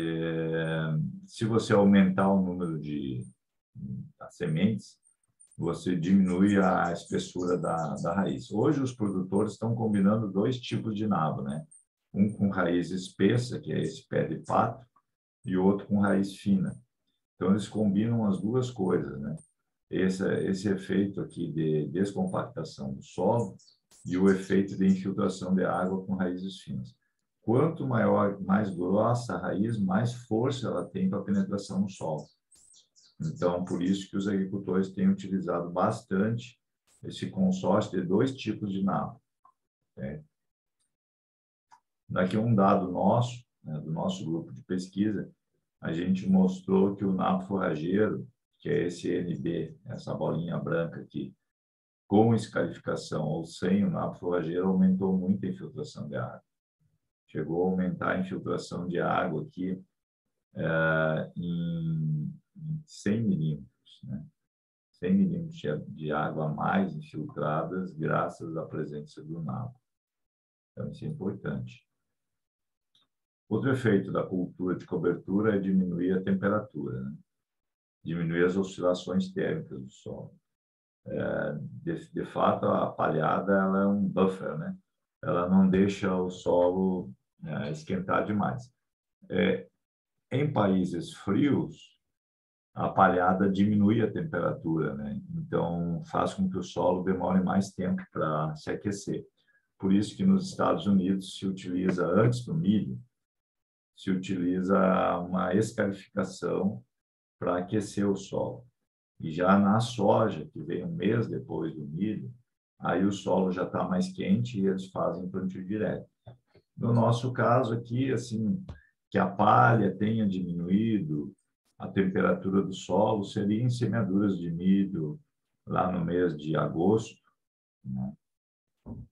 se você aumentar o número de sementes, você diminui a espessura da raiz. Hoje, os produtores estão combinando 2 tipos de nabo, né? Um com raiz espessa, que é esse pé de pato, e outro com raiz fina. Então, eles combinam as duas coisas, né? Esse efeito aqui de descompactação do solo e o efeito de infiltração de água com raízes finas. Quanto mais grossa a raiz, mais força ela tem para a penetração no solo. Então, por isso que os agricultores têm utilizado bastante esse consórcio de 2 tipos de nabo. Daqui um dado nosso, né, do nosso grupo de pesquisa, a gente mostrou que o nabo forrageiro, que é esse NB, essa bolinha branca aqui, com escarificação ou sem o nabo forrageiro, aumentou muito a infiltração de água. Chegou a aumentar a infiltração de água aqui em 100 milímetros, né? 100 milímetros de água a mais infiltradas graças à presença do nabo. Então, isso é importante. Outro efeito da cultura de cobertura é diminuir a temperatura, né? Diminuir as oscilações térmicas do solo. De fato, a palhada ela é um buffer, né? Ela não deixa o solo esquentar demais. Em países frios, a palhada diminui a temperatura, né? Então, faz com que o solo demore mais tempo para se aquecer. Por isso que nos Estados Unidos se utiliza, antes do milho, se utiliza uma escarificação para aquecer o solo. E já na soja, que vem um mês depois do milho, aí o solo já está mais quente e eles fazem plantio direto. No nosso caso aqui, assim, que a palha tenha diminuído, a temperatura do solo seria em semeaduras de milho lá no mês de agosto, né?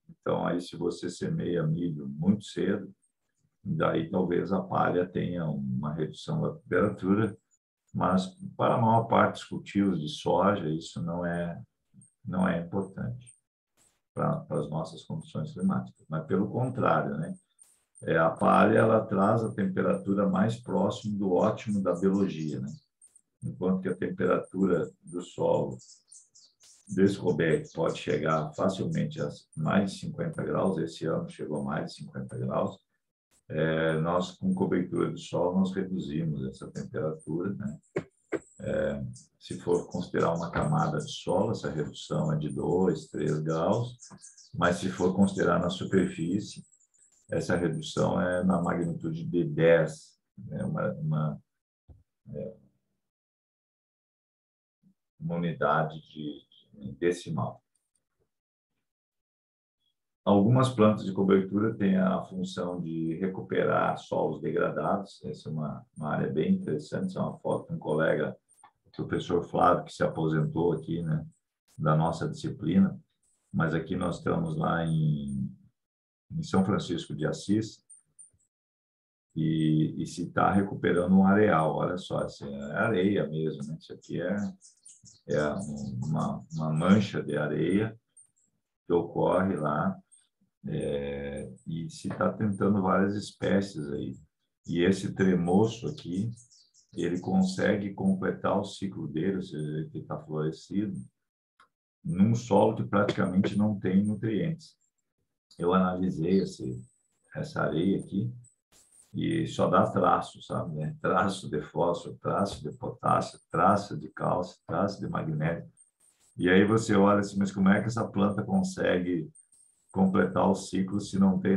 Então, aí se você semeia milho muito cedo, daí talvez a palha tenha uma redução da temperatura, mas para a maior parte dos cultivos de soja, isso não é importante para as nossas condições climáticas, mas pelo contrário, né? A palha ela traz a temperatura mais próximo do ótimo da biologia, né? Enquanto que a temperatura do solo descoberto pode chegar facilmente a mais de 50 graus, esse ano chegou a mais de 50 graus, nós, com cobertura de solo, nós reduzimos essa temperatura, né? Se for considerar uma camada de solo, essa redução é de 2, 3 graus, mas se for considerar na superfície, essa redução é na magnitude de 10, né? uma unidade de decimal. Algumas plantas de cobertura têm a função de recuperar solos degradados. Essa é uma área bem interessante. Essa é uma foto de um colega, o professor Flávio, que se aposentou aqui, né, da nossa disciplina. Mas aqui nós estamos lá em São Francisco de Assis e se está recuperando um areal. Olha só, assim, é areia mesmo, né? Isso aqui é uma mancha de areia que ocorre lá. E se está tentando várias espécies aí. E esse tremoço aqui, ele consegue completar o ciclo dele, ou seja, ele está florescido, num solo que praticamente não tem nutrientes. Eu analisei essa areia aqui e só dá traço, sabe? Né? Traço de fósforo, traço de potássio, traço de cálcio, traço de magnésio. E aí você olha assim, mas como é que essa planta consegue completar o ciclo se não tem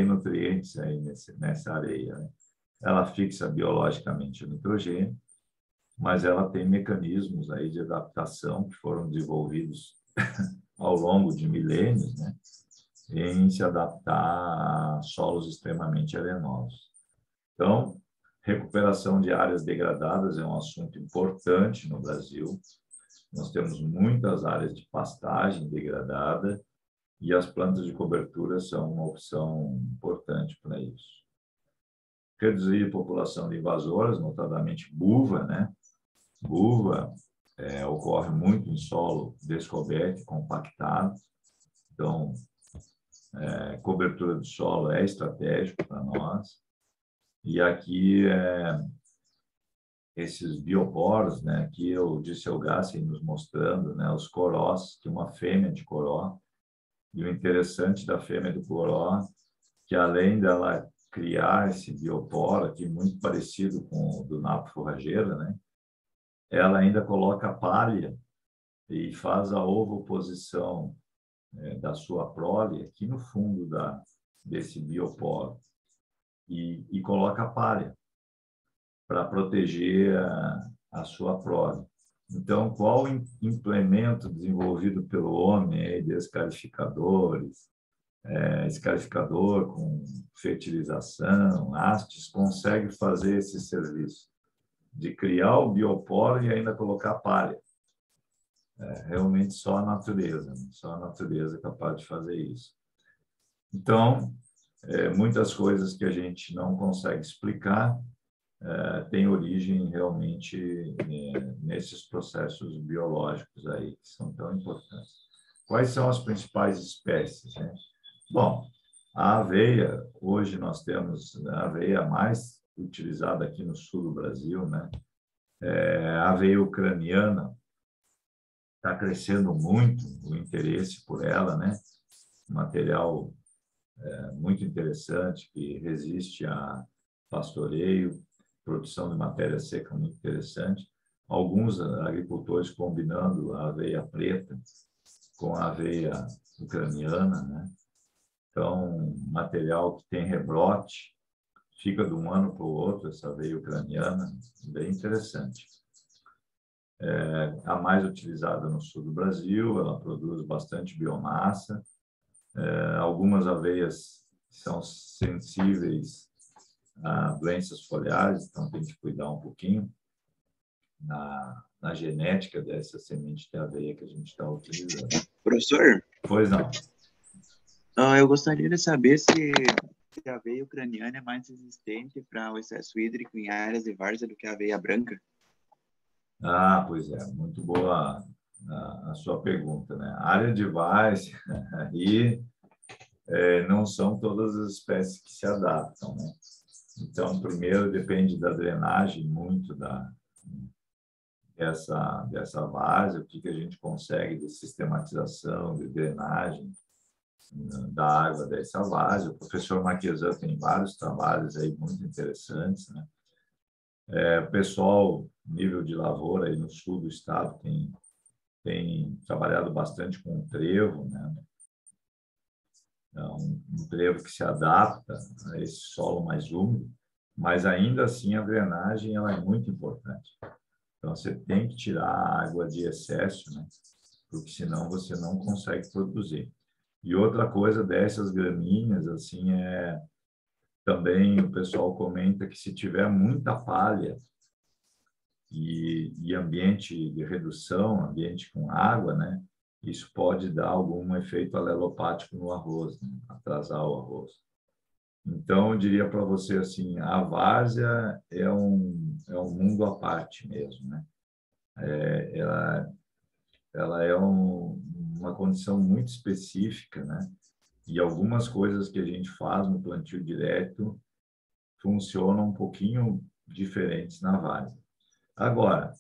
nutrientes aí nessa areia, né? Ela fixa biologicamente o nitrogênio, mas ela tem mecanismos aí de adaptação que foram desenvolvidos ao longo de milênios, né, em se adaptar a solos extremamente arenosos. Então, recuperação de áreas degradadas é um assunto importante no Brasil. Nós temos muitas áreas de pastagem degradada e as plantas de cobertura são uma opção importante para isso. Reduzir a população de invasoras, notadamente buva, né? Buva ocorre muito em solo descoberto, compactado. Então, cobertura de solo é estratégico para nós. E aqui, esses bioporos, né? Aqui o Dirceu Gassi nos mostrando, né? Os corós, que uma fêmea de coró. E o interessante da fêmea do coró, que além dela criar esse bioporo aqui, muito parecido com o do napo forrageira, né? Ela ainda coloca palha e faz a ovoposição da sua prole aqui no fundo desse bioporo e coloca palha para proteger a sua prole. Então, qual implemento desenvolvido pelo homem, descalificadores, escarificador com fertilização, hastes, consegue fazer esse serviço de criar o bioporo e ainda colocar palha? Realmente só a natureza, né? Só a natureza é capaz de fazer isso. Então, muitas coisas que a gente não consegue explicar têm origem realmente nesses processos biológicos aí que são tão importantes. Quais são as principais espécies, né? Bom, a aveia, hoje nós temos a aveia mais utilizada aqui no sul do Brasil, né? A aveia ucraniana está crescendo muito o interesse por ela, né? Material muito interessante que resiste a pastoreio. produção de matéria seca muito interessante. Alguns agricultores combinando a aveia preta com a aveia ucraniana, né? Então, material que tem rebrote, fica de um ano para o outro, essa aveia ucraniana, bem interessante. A mais utilizada no sul do Brasil, ela produz bastante biomassa. Algumas aveias são sensíveis a doenças foliares, então tem que cuidar um pouquinho na genética dessa semente de aveia que a gente está utilizando. Professor? Pois não. Eu gostaria de saber se a aveia ucraniana é mais resistente para o excesso hídrico em áreas de várzea do que a aveia branca. Pois é, muito boa a sua pergunta, né? A área de várzea aí não são todas as espécies que se adaptam, né? Então, primeiro depende da drenagem muito dessa várzea, o que a gente consegue de sistematização, de drenagem da água dessa várzea. O professor Marquesan tem vários trabalhos aí muito interessantes, né? O pessoal, nível de lavoura aí no sul do estado, tem trabalhado bastante com o trevo, né? Um trevo que se adapta a esse solo mais úmido, mas ainda assim a drenagem ela é muito importante. Então, você tem que tirar a água de excesso, né? Porque senão você não consegue produzir. E outra coisa dessas gramíneas, assim, também o pessoal comenta que se tiver muita palha e ambiente de redução, ambiente com água, né? Isso pode dar algum efeito alelopático no arroz, né? Atrasar o arroz. Então, eu diria para você assim, a várzea é um mundo à parte mesmo, né? Ela é uma condição muito específica, né? E algumas coisas que a gente faz no plantio direto funcionam um pouquinho diferentes na várzea. Agora,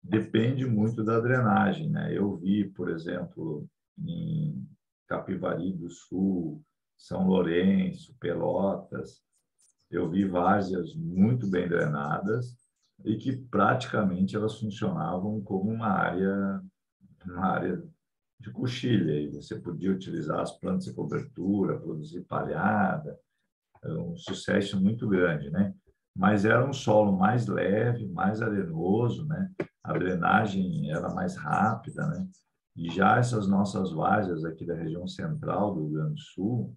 depende muito da drenagem, né? Eu vi, por exemplo, em Capivari do Sul, São Lourenço, Pelotas, eu vi várzeas muito bem drenadas e que praticamente elas funcionavam como uma área de coxilha. E você podia utilizar as plantas de cobertura, produzir palhada, um sucesso muito grande, né? Mas era um solo mais leve, mais arenoso, né? A drenagem era mais rápida, né? E já essas nossas várzeas aqui da região central do Rio Grande do Sul,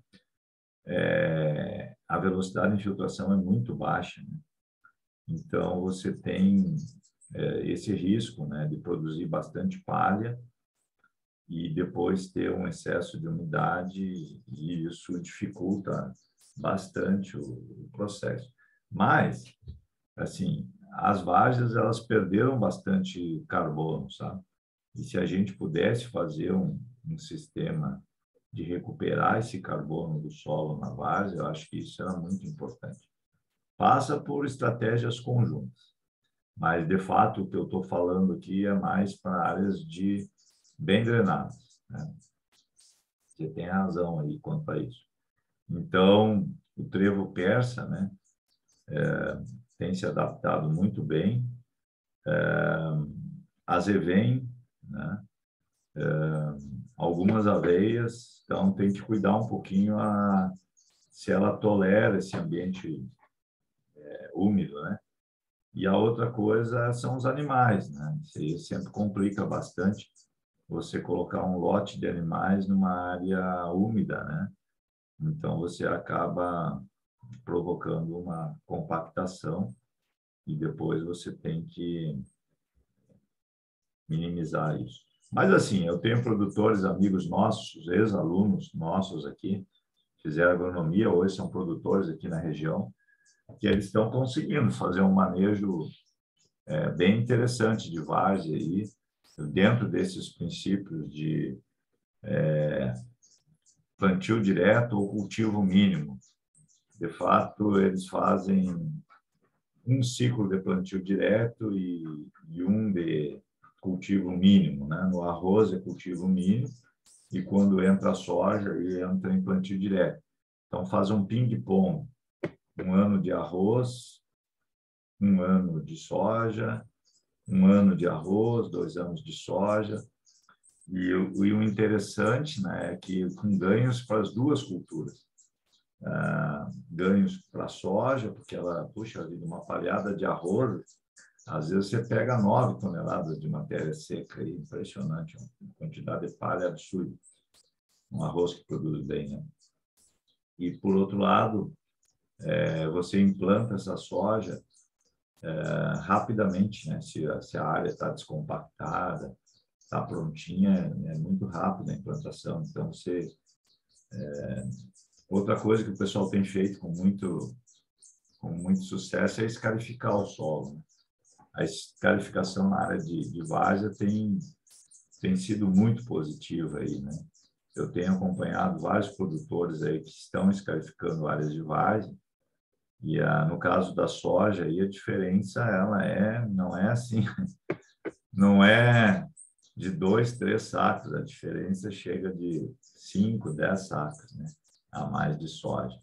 a velocidade de infiltração é muito baixa, né? Então, você tem esse risco, né, de produzir bastante palha e depois ter um excesso de umidade e isso dificulta bastante o processo. Mas, assim, as várzeas, elas perderam bastante carbono, sabe? E se a gente pudesse fazer um sistema de recuperar esse carbono do solo na várzea, eu acho que isso era muito importante. Passa por estratégias conjuntas, mas, de fato, o que eu estou falando aqui é mais para áreas bem drenadas, né? Você tem razão aí quanto a isso. Então, o trevo persa, né, tem se adaptado muito bem. Azevém, né, algumas aveias, então tem que cuidar um pouquinho se ela tolera esse ambiente úmido, né? E a outra coisa são os animais, né? Isso sempre complica bastante você colocar um lote de animais numa área úmida, né? Então você acaba provocando uma compactação e depois você tem que minimizar isso. Mas assim, eu tenho produtores, amigos nossos, ex-alunos nossos aqui, fizeram agronomia, hoje são produtores aqui na região, que eles estão conseguindo fazer um manejo bem interessante de várzea aí, dentro desses princípios de plantio direto ou cultivo mínimo. De fato, eles fazem um ciclo de plantio direto e um de cultivo mínimo, né? No arroz é cultivo mínimo e quando entra a soja, ele entra em plantio direto. Então, faz um ping-pong. Um ano de arroz, um ano de soja, um ano de arroz, 2 anos de soja. E o interessante, né, é que com ganhos para as duas culturas. Ganhos para a soja, porque ela, puxa vida, uma palhada de arroz, às vezes você pega 9 toneladas de matéria seca, aí, impressionante, uma quantidade de palha absurda. Um arroz que produz bem, né? E, por outro lado, você implanta essa soja rapidamente, né? Se a área está descompactada, está prontinha, é muito rápido a implantação. Então, outra coisa que o pessoal tem feito com muito sucesso é escarificar o solo, né? A escarificação na área de várzea tem sido muito positiva aí, né? Eu tenho acompanhado vários produtores aí que estão escarificando áreas de várzea, e no caso da soja, aí a diferença não é assim, não é de 2, 3 sacos, a diferença chega de 5, 10 sacos, né, a mais de soja.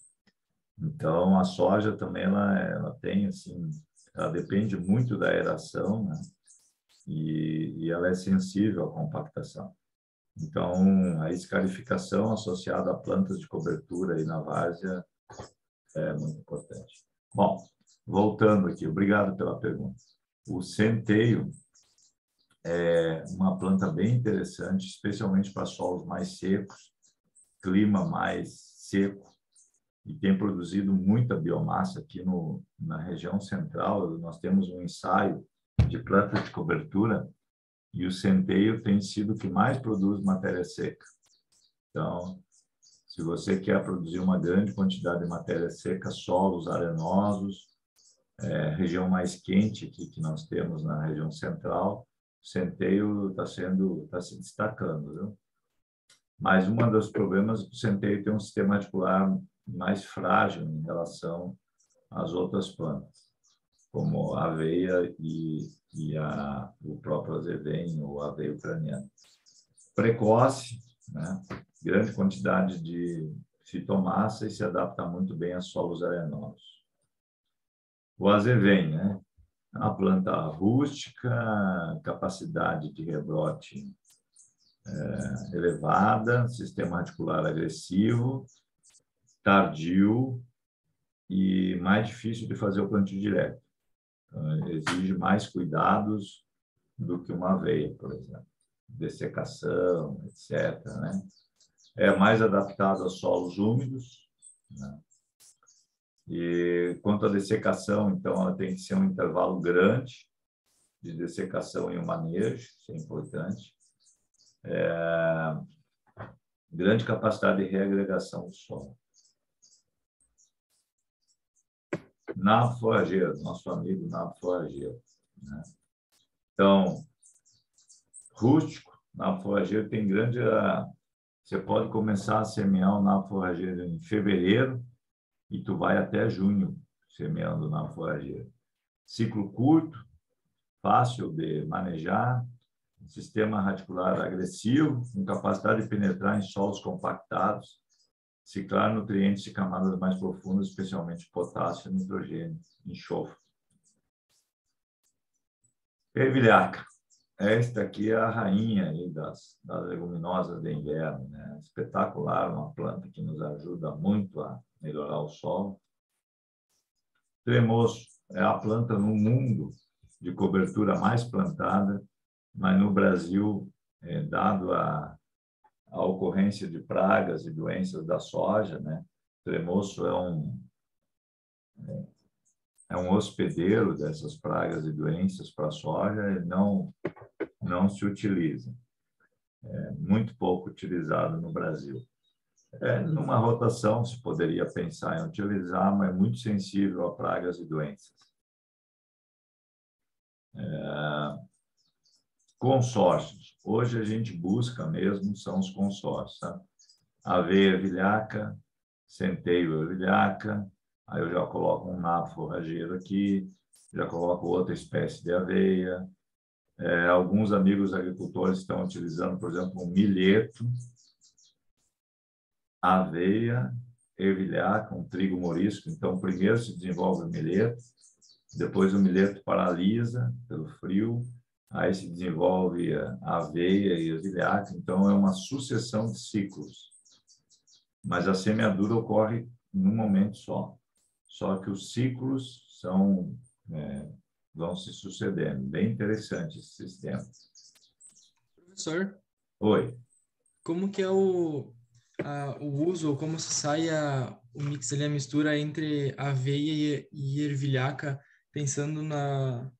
Então, a soja também, ela tem, assim, ela depende muito da aeração, né, e ela é sensível à compactação. Então, a escarificação associada a plantas de cobertura aí na várzea é muito importante. Bom, voltando aqui, obrigado pela pergunta. O centeio é uma planta bem interessante, especialmente para solos mais secos, clima mais seco, e tem produzido muita biomassa aqui na região central. Nós temos um ensaio de plantas de cobertura e o centeio tem sido o que mais produz matéria seca. Então, se você quer produzir uma grande quantidade de matéria seca, solos arenosos, região mais quente aqui que nós temos na região central, o centeio está se destacando, viu? Mas um dos problemas é que o centeio tem um sistema radicular mais frágil em relação às outras plantas, como a aveia e o próprio azevém ou a aveia ucraniana. Precoce, né? Grande quantidade de fitomassa e se adapta muito bem a solos arenosos. O azevém, né? A planta rústica, capacidade de rebrote elevada, sistema radicular agressivo, tardio e mais difícil de fazer o plantio direto. Então, exige mais cuidados do que uma aveia, por exemplo. Dessecação, etc., né? É mais adaptado a solos úmidos, né? E quanto à dessecação, então, ela tem que ser um intervalo grande de dessecação e o manejo, isso é importante. Grande capacidade de reagregação do solo. Nabo forrageiro, nosso amigo nabo forrageiro, né? Então, rústico, nabo forrageiro tem grande... Você pode começar a semear o nabo forrageiro em fevereiro e tu vai até junho semeando o nabo forrageiro. Ciclo curto, fácil de manejar, sistema radicular agressivo, com capacidade de penetrar em solos compactados, ciclar nutrientes de camadas mais profundas, especialmente potássio, nitrogênio, enxofre. Ervilhaca. Esta aqui é a rainha aí das leguminosas de inverno, né? Espetacular, uma planta que nos ajuda muito a melhorar o solo. Tremoço é a planta no mundo de cobertura mais plantada, mas no Brasil, dado a ocorrência de pragas e doenças da soja, né? Tremoço é um hospedeiro dessas pragas e doenças para a soja e não se utiliza. É muito pouco utilizado no Brasil. Numa rotação se poderia pensar em utilizar, mas é muito sensível a pragas e doenças. Consórcios. Hoje a gente busca mesmo, são os consórcios. Tá? Aveia, ervilhaca, centeio, ervilhaca, aí eu já coloco um nabo forrageiro aqui, já coloco outra espécie de aveia. Alguns amigos agricultores estão utilizando, por exemplo, um milheto, aveia, ervilhaca, um trigo morisco. Então, primeiro se desenvolve o milheto, depois o mileto paralisa pelo frio, aí se desenvolve a aveia e a ervilhaca, então é uma sucessão de ciclos. Mas a semeadura ocorre num momento só que os ciclos vão se sucedendo. Bem interessante esse sistema. Professor, Oi. como que é o uso, ou como se sai o mix ali, a mistura entre aveia e ervilhaca, pensando na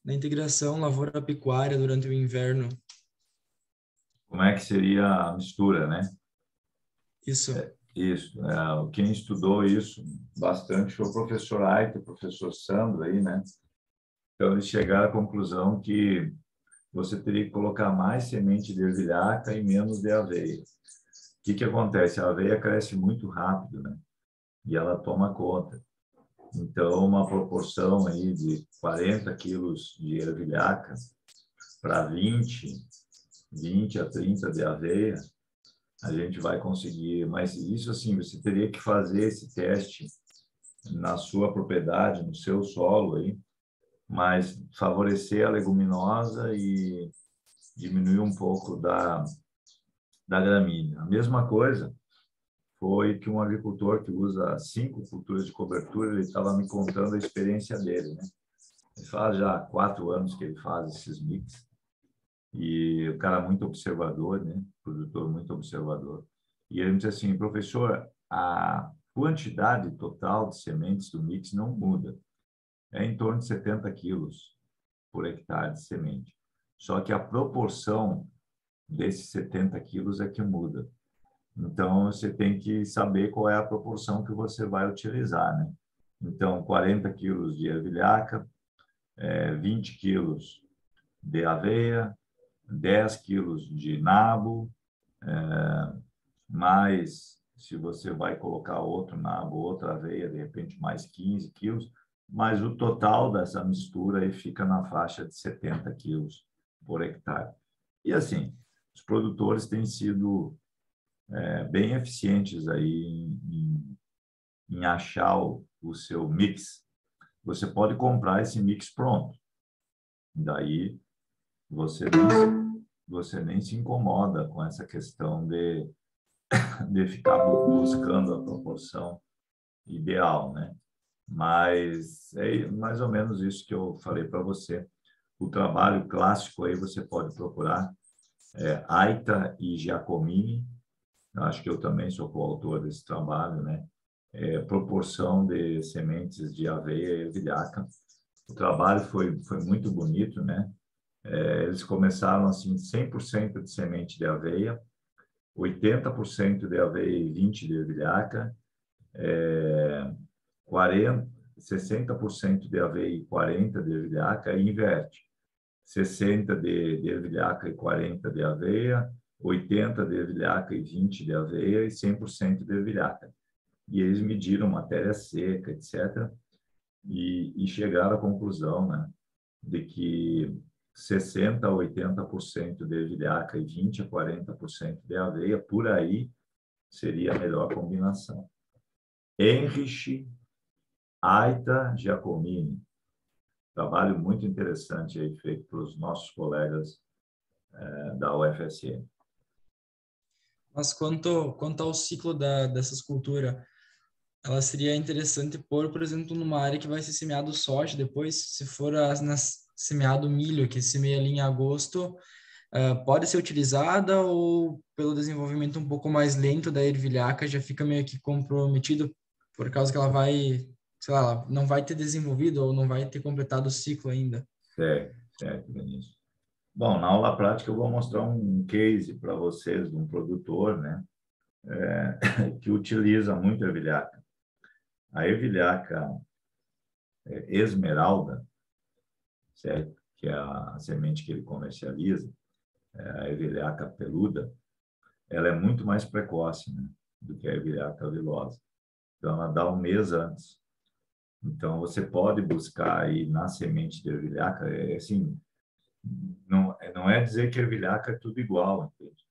integração lavoura-pecuária durante o inverno? Como é que seria a mistura, né? Isso. Isso. Quem estudou isso bastante foi o professor Aita, o professor Sandro aí, né? Então, eles chegaram à conclusão que você teria que colocar mais semente de ervilhaca e menos de aveia. O que acontece? A aveia cresce muito rápido, né? E ela toma conta. Então, uma proporção aí de 40 quilos de ervilhaca para 20 a 30 de aveia, a gente vai conseguir. Mas isso, assim, você teria que fazer esse teste na sua propriedade, no seu solo aí, mas favorecer a leguminosa e diminuir um pouco da gramínea. A mesma coisa foi que um agricultor que usa 5 culturas de cobertura, ele estava me contando a experiência dele, né? Ele faz já 4 anos que ele faz esses mix, e o cara muito observador, né? Produtor muito observador. E ele me disse assim, professor, a quantidade total de sementes do mix não muda. É em torno de 70 quilos por hectare de semente. Só que a proporção desses 70 quilos é que muda. Então, você tem que saber qual é a proporção que você vai utilizar, né? Então, 40 quilos de ervilhaca, 20 quilos de aveia, 10 quilos de nabo, mais, se você vai colocar outro nabo, outra aveia, de repente mais 15 quilos, mas o total dessa mistura aí fica na faixa de 70 quilos por hectare. E assim, os produtores têm sido bem eficientes aí em achar o seu mix. Você pode comprar esse mix pronto. Daí você nem se incomoda com essa questão de ficar buscando a proporção ideal, né? Mas é mais ou menos isso que eu falei para você. O trabalho clássico aí você pode procurar Aita e Giacomini. Acho que eu também sou coautor desse trabalho, né? Proporção de sementes de aveia e ervilhaca. O trabalho foi muito bonito, né? Eles começaram assim 100% de semente de aveia, 80% de aveia e 20% de ervilhaca, 60% de aveia e 40% de ervilhaca, e inverte. 60% de ervilhaca e 40% de aveia, 80% de ervilhaca e 20% de aveia e 100% de ervilhaca. E eles mediram matéria seca, etc., e chegaram à conclusão, né, de que 60% a 80% de ervilhaca e 20% a 40% de aveia, por aí, seria a melhor combinação. Heinrich Aita Giacomini, trabalho muito interessante aí feito pelos nossos colegas da UFSM. Mas quanto ao ciclo dessas culturas, ela seria interessante pôr, por exemplo, numa área que vai ser semeado soja depois, se for semeado milho, que semeia ali em agosto, pode ser utilizada, ou pelo desenvolvimento um pouco mais lento da ervilhaca já fica meio que comprometido por causa que ela vai, sei lá, ela não vai ter desenvolvido ou não vai ter completado o ciclo ainda? Certo, Benício. Bom, na aula prática eu vou mostrar um case para vocês de um produtor, né, que utiliza muito ervilhaca. A ervilhaca esmeralda, certo? Que é a semente que ele comercializa, a ervilhaca peluda, ela é muito mais precoce, né, do que a ervilhaca vilosa. Então, ela dá um mês antes. Então, você pode buscar aí na semente de ervilhaca, assim, não é dizer que a ervilhaca é tudo igual, entende?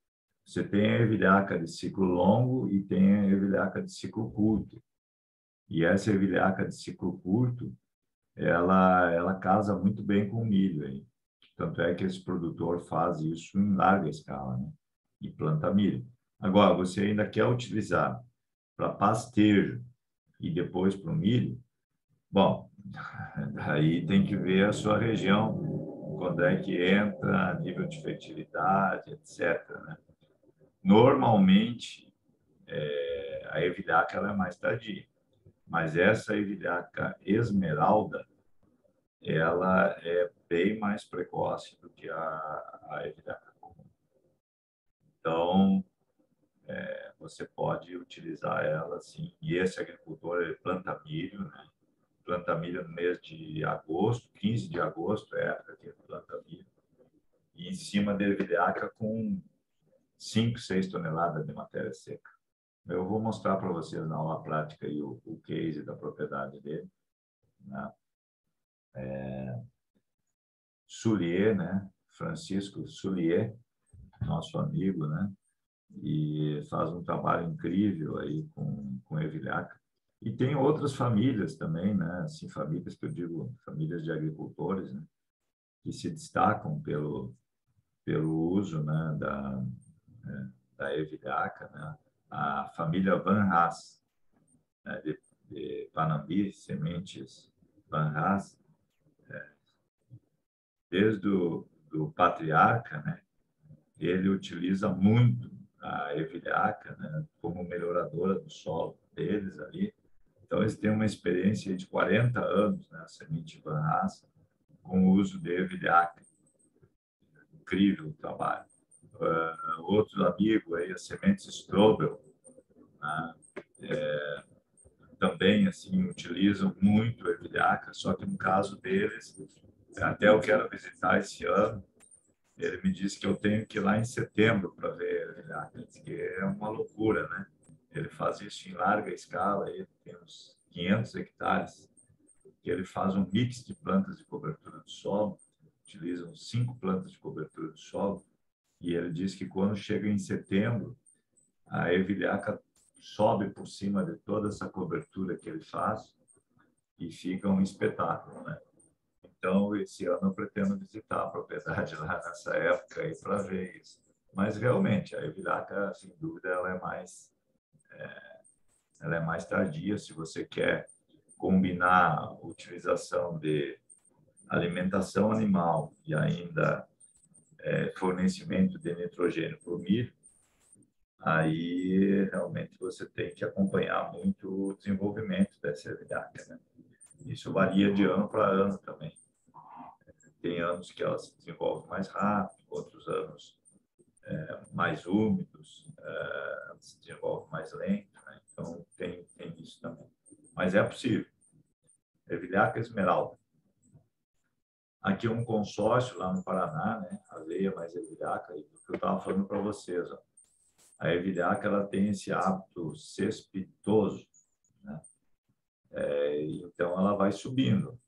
Você tem a ervilhaca de ciclo longo e tem a ervilhaca de ciclo curto. E essa ervilhaca de ciclo curto, ela casa muito bem com o milho aí. Tanto é que esse produtor faz isso em larga escala, né? E planta milho. Agora, você ainda quer utilizar para pastejo e depois para o milho? Bom, daí tem que ver a sua região, quando é que entra, nível de fertilidade, etc., né? Normalmente, a ervilhaca ela é mais tardia, mas essa ervilhaca esmeralda, ela é bem mais precoce do que a ervilhaca comum. Então, você pode utilizar ela assim. E esse agricultor ele planta milho, né? Planta milho no mês de agosto, 15 de agosto é a época que ele planta milho. E em cima da ervilhaca com 5, 6 toneladas de matéria seca. Eu vou mostrar para vocês na aula prática aí o case da propriedade dele, né? Soulier, né? Francisco Soulier, nosso amigo, né? E faz um trabalho incrível aí com ervilhaca. E tem outras famílias também, né? Assim, famílias que eu digo, famílias de agricultores, né? Que se destacam pelo uso, né? Da ervilhaca, né? A família Van Haas, né? De Panambi, Sementes Van Haas, desde do patriarca, né? Ele utiliza muito a ervilhaca, né? Como melhoradora do solo deles ali. Então, eles têm uma experiência de 40 anos, né? A semente Van Haas, com o uso de ervilhaca. Incrível o trabalho. Outro amigo aí, a Sementes Strobel, né? Também assim utilizam muito ervilhaca, só que no caso deles, até eu quero visitar esse ano, ele me disse que eu tenho que ir lá em setembro para ver ervilhaca, que é uma loucura, né? Ele faz isso em larga escala, ele tem uns 500 hectares, que ele faz um mix de plantas de cobertura do solo, utilizam 5 plantas de cobertura do solo, e ele diz que quando chega em setembro, a ervilhaca sobe por cima de toda essa cobertura que ele faz e fica um espetáculo, né? Então, esse ano eu pretendo visitar a propriedade lá nessa época aí para ver isso. Mas realmente, a ervilhaca, sem dúvida, ela é mais tardia. Se você quer combinar a utilização de alimentação animal e ainda fornecimento de nitrogênio para o milho, aí realmente você tem que acompanhar muito o desenvolvimento dessa ervilhaca, né? Isso varia de ano para ano também. Tem anos que ela se desenvolve mais rápido, outros anos mais úmidos, ela se desenvolve mais lento, né? Então tem isso também. Mas é possível. Ervilhaca esmeralda. Aqui é um consórcio lá no Paraná, né? Aveia mais ervilhaca, e o que eu estava falando para vocês, ó. A ervilhaca ela tem esse hábito cespitoso, né? Então ela vai subindo.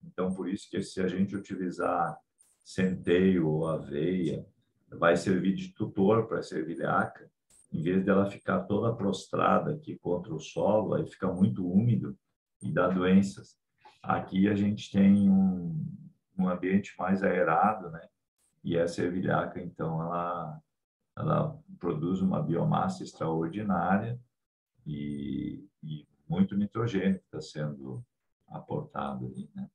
Então por isso que se a gente utilizar centeio ou aveia, vai servir de tutor para essa ervilhaca, em vez dela ficar toda prostrada aqui contra o solo, aí fica muito úmido e dá doenças. Aqui a gente tem um ambiente mais aerado, né? E essa ervilhaca, então, ela produz uma biomassa extraordinária e muito nitrogênio que está sendo aportado ali, né?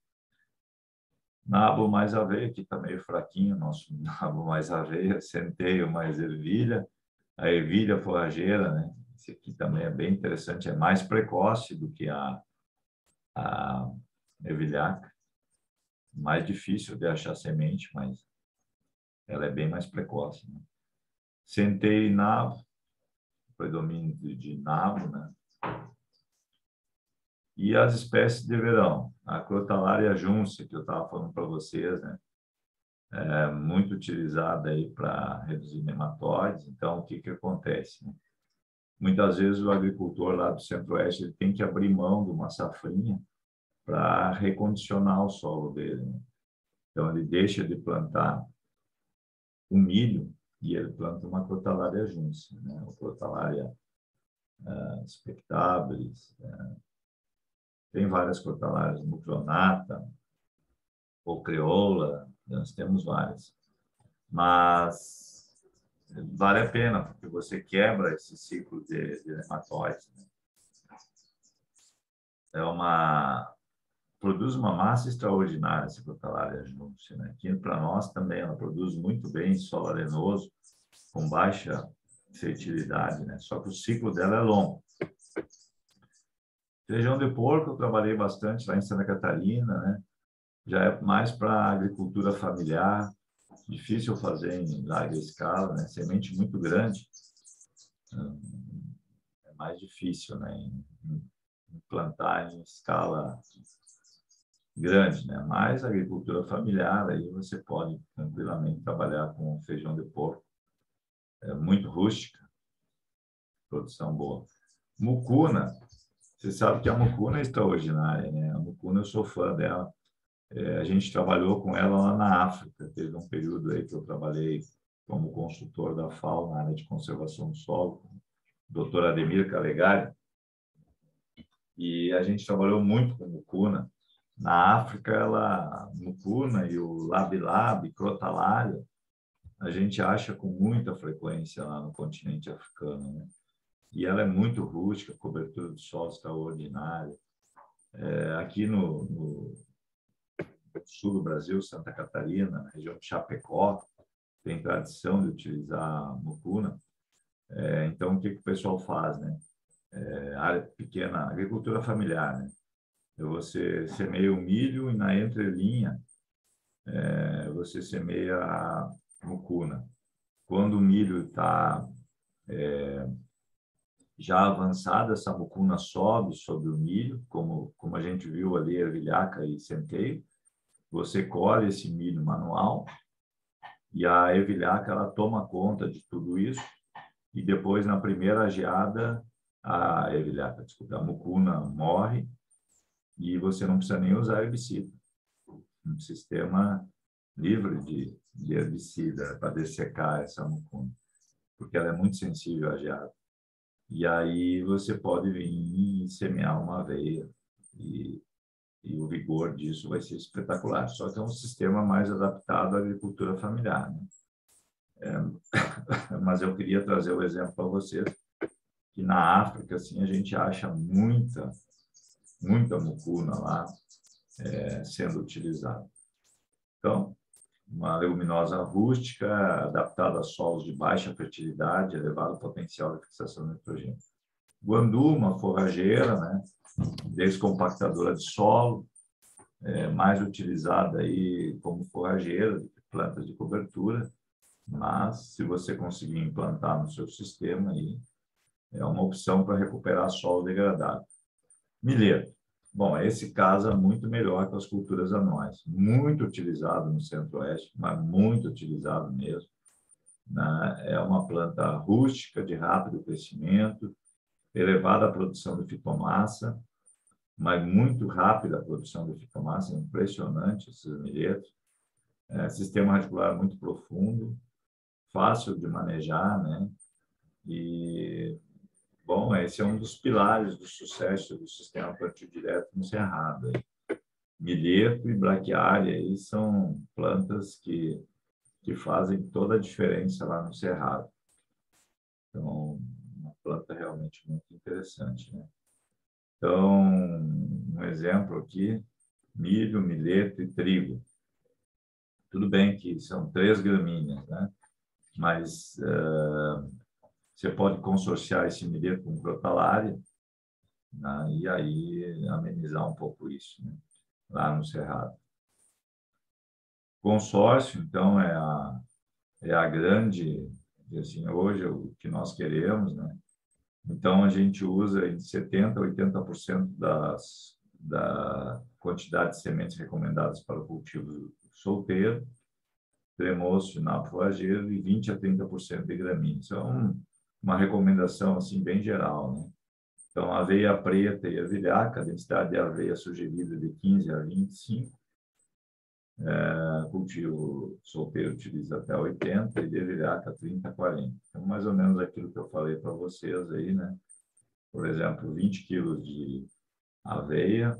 Nabo mais aveia, que está meio fraquinho, nosso nabo mais aveia, centeio mais ervilha, a ervilha forrageira, né? Esse aqui também é bem interessante, é mais precoce do que a ervilhaca, mais difícil de achar semente, mas ela é bem mais precoce, né? Centeio e nabo, predomínio de nabo, né? E as espécies de verão, a Crotalaria juncia, que eu estava falando para vocês, né? É muito utilizada aí para reduzir nematóides. Então, o que acontece, né? Muitas vezes o agricultor lá do Centro-Oeste ele tem que abrir mão de uma safrinha para recondicionar o solo dele, né? Então, ele deixa de plantar o milho e ele planta uma Crotalaria juncia, né? O Crotalaria spectabilis, Tem várias crotalares, mucronata, ou crioula, nós temos várias. Mas vale a pena, porque você quebra esse ciclo de nematóides. Produz uma massa extraordinária essa Crotalaria junce, né? Que para nós também ela produz muito bem em solo arenoso, com baixa fertilidade, né? Só que o ciclo dela é longo. Feijão de porco eu trabalhei bastante lá em Santa Catarina, né? Já é mais para agricultura familiar, difícil fazer em larga escala, né? Semente muito grande, é mais difícil, né? Plantar em escala grande, né? Mas a agricultura familiar, aí você pode tranquilamente trabalhar com feijão de porco. É muito rústica, produção boa. Mucuna, você sabe que a mucuna é extraordinária, né? A mucuna, eu sou fã dela. A gente trabalhou com ela lá na África. Teve um período aí que eu trabalhei como consultor da FAO na área de conservação do solo, com o Dr. Ademir Calegari. E a gente trabalhou muito com mucuna. Na África, a mucuna e o labilab, crotalaria, a gente acha com muita frequência lá no continente africano, né? E ela é muito rústica, cobertura de solo extraordinária. Aqui no sul do Brasil, Santa Catarina, na região de Chapecó, tem tradição de utilizar a mucuna. Então, o que o pessoal faz, né? Área pequena, agricultura familiar, né? Você semeia o milho e na entrelinha você semeia a mucuna. Quando o milho está já avançado, essa mucuna sobe sobre o milho, como a gente viu ali, ervilhaca e centeio. Você colhe esse milho manual e a ervilhaca ela toma conta de tudo isso e depois, na primeira geada, a mucuna morre e você não precisa nem usar herbicida. Um sistema livre de herbicida para dessecar essa mucuna, porque ela é muito sensível à geada. E aí você pode vir e semear uma aveia e o vigor disso vai ser espetacular. Só que é um sistema mais adaptado à agricultura familiar, né? Mas eu queria trazer o exemplo para vocês que na África assim a gente acha muita mucuna lá sendo utilizada. Então, uma leguminosa rústica, adaptada a solos de baixa fertilidade, elevado potencial de fixação de nitrogênio. Guandu, uma forrageira, né? Descompactadora de solo, mais utilizada aí como forrageira, plantas de cobertura, mas se você conseguir implantar no seu sistema, aí, é uma opção para recuperar solo degradado. Milheto. Bom, esse casa muito melhor que as culturas anuais. Muito utilizado no Centro-Oeste, mas muito utilizado mesmo. É uma planta rústica, de rápido crescimento, elevada a produção de fitomassa, mas muito rápida a produção de fitomassa, é impressionante esses milhetos. Sistema radicular muito profundo, fácil de manejar, né? E bom, esse é um dos pilares do sucesso do sistema plantio direto no Cerrado. Milheto e braquiária aí são plantas que fazem toda a diferença lá no Cerrado. Então, uma planta realmente muito interessante, né? Então, um exemplo aqui, milho, milheto e trigo. Tudo bem que são 3 gramíneas, né? Mas você pode consorciar esse milheto com crotalaria, né? E aí amenizar um pouco isso, né? Lá no Cerrado. Consórcio, então, é a grande, assim, hoje o que nós queremos, né? Então, a gente usa em 70% a 80% da quantidade de sementes recomendadas para o cultivo solteiro, cremoso, nabo forrageiro e 20% a 30% de gramíneas. Isso é uma recomendação assim, bem geral, né? Então, aveia preta e ervilhaca, a densidade de aveia sugerida de 15 a 25. Cultivo solteiro utiliza até 80 e de ervilhaca 30 a 40. Então, mais ou menos aquilo que eu falei para vocês aí, né? Por exemplo, 20 quilos de aveia